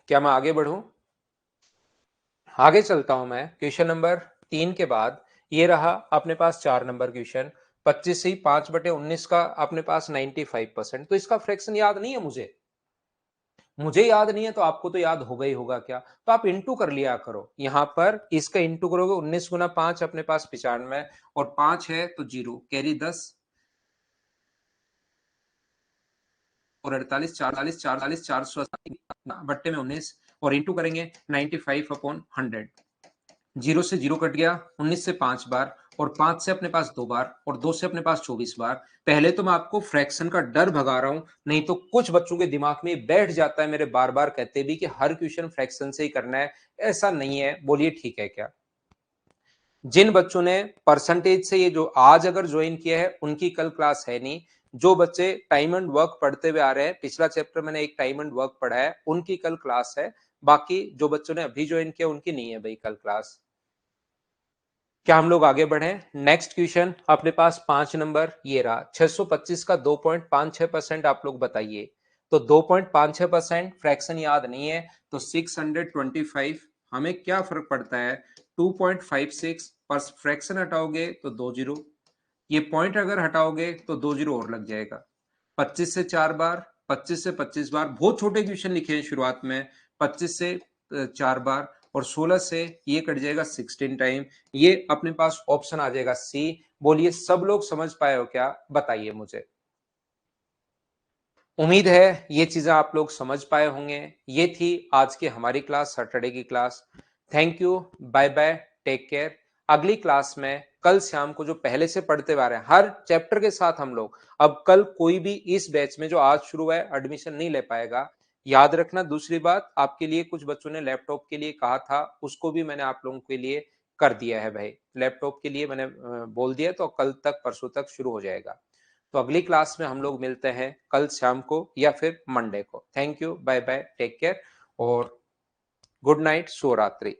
क्या मैं आगे बढ़ूं? आगे चलता हूं मैं। क्वेश्चन नंबर 3 के बाद ये रहा अपने पास 4 नंबर क्वेश्चन। 25 से 5/19 का अपने पास 95%। तो इसका फ्रैक्शन याद नहीं है मुझे। मुझे याद नहीं है तो आपको तो याद होगा ही होगा क्या? तो आप इंटू कर लिया करो। यहां पर इसका इंटू करोगे, 19 गुना 5 अपने पास 95, और 5 है तो 0 कैरी 10 और 48, 44, 480 बट्टे में 19, और इंटू करेंगे 95/100। 0 से 0 कट गया, 19 से 5 बार, और 5 से अपने पास 2 बार, और 2 से अपने पास 24 बार। पहले तो मैं आपको फ्रैक्शन का डर भगा रहा हूं, नहीं तो कुछ बच्चों के दिमाग में बैठ जाता है मेरे बार बार कहते भी कि हर क्वेश्चन फ्रैक्शन से ही करना है। ऐसा नहीं है। बोलिए ठीक है क्या? जिन बच्चों ने परसेंटेज से ये जो आज अगर ज्वाइन किया है उनकी कल क्लास है नहीं। जो बच्चे टाइम एंड वर्क पढ़ते हुए आ रहे हैं, पिछला चैप्टर मैंने एक टाइम एंड वर्क पढ़ा है, उनकी कल क्लास है। बाकी जो बच्चों ने अभी ज्वाइन किया उनकी नहीं है भाई कल क्लास। क्या हम लोग आगे बढ़े? नेक्स्ट क्वेश्चन अपने पास 5 नंबर ये रहा। 625 का 2.56% आप लोग बताइए। तो 2.56% फ्रैक्शन याद नहीं है तो 625 हमें क्या फर्क पड़ता है? 2.56 पर फ्रैक्शन हटाओगे तो 2 जीरो, ये पॉइंट अगर हटाओगे तो 2 जीरो और लग जाएगा। 25 से 4 बार, 25 से 25 बार, बहुत छोटे क्वेश्चन लिखे हैं शुरुआत में। 25 से 4 बार, और 16 से ये कट जाएगा 16 टाइम। ये अपने पास ऑप्शन आ जाएगा सी। बोलिए सब लोग समझ पाए हो क्या? बताइए मुझे। उम्मीद है ये चीजें आप लोग समझ पाए होंगे। ये थी आज की हमारी क्लास, सैटरडे की class. Thank you, bye bye, take care. अगली क्लास में कल शाम को जो पहले से पढ़ते आ रहे हैं हर चैप्टर के साथ हम लोग, अब कल कोई भी इस बैच में जो आज शुरू हुआ है एडमिशन नहीं ले पाएगा। याद रखना दूसरी बात, आपके लिए कुछ बच्चों ने लैपटॉप के लिए कहा था, उसको भी मैंने आप लोगों के लिए कर दिया है भाई। लैपटॉप के लिए मैंने बोल दिया, तो कल तक परसों तक शुरू हो जाएगा। तो अगली क्लास में हम लोग मिलते हैं कल शाम को या फिर मंडे को। Thank you, bye bye, take care, और गुड नाइट, शुभ रात्रि।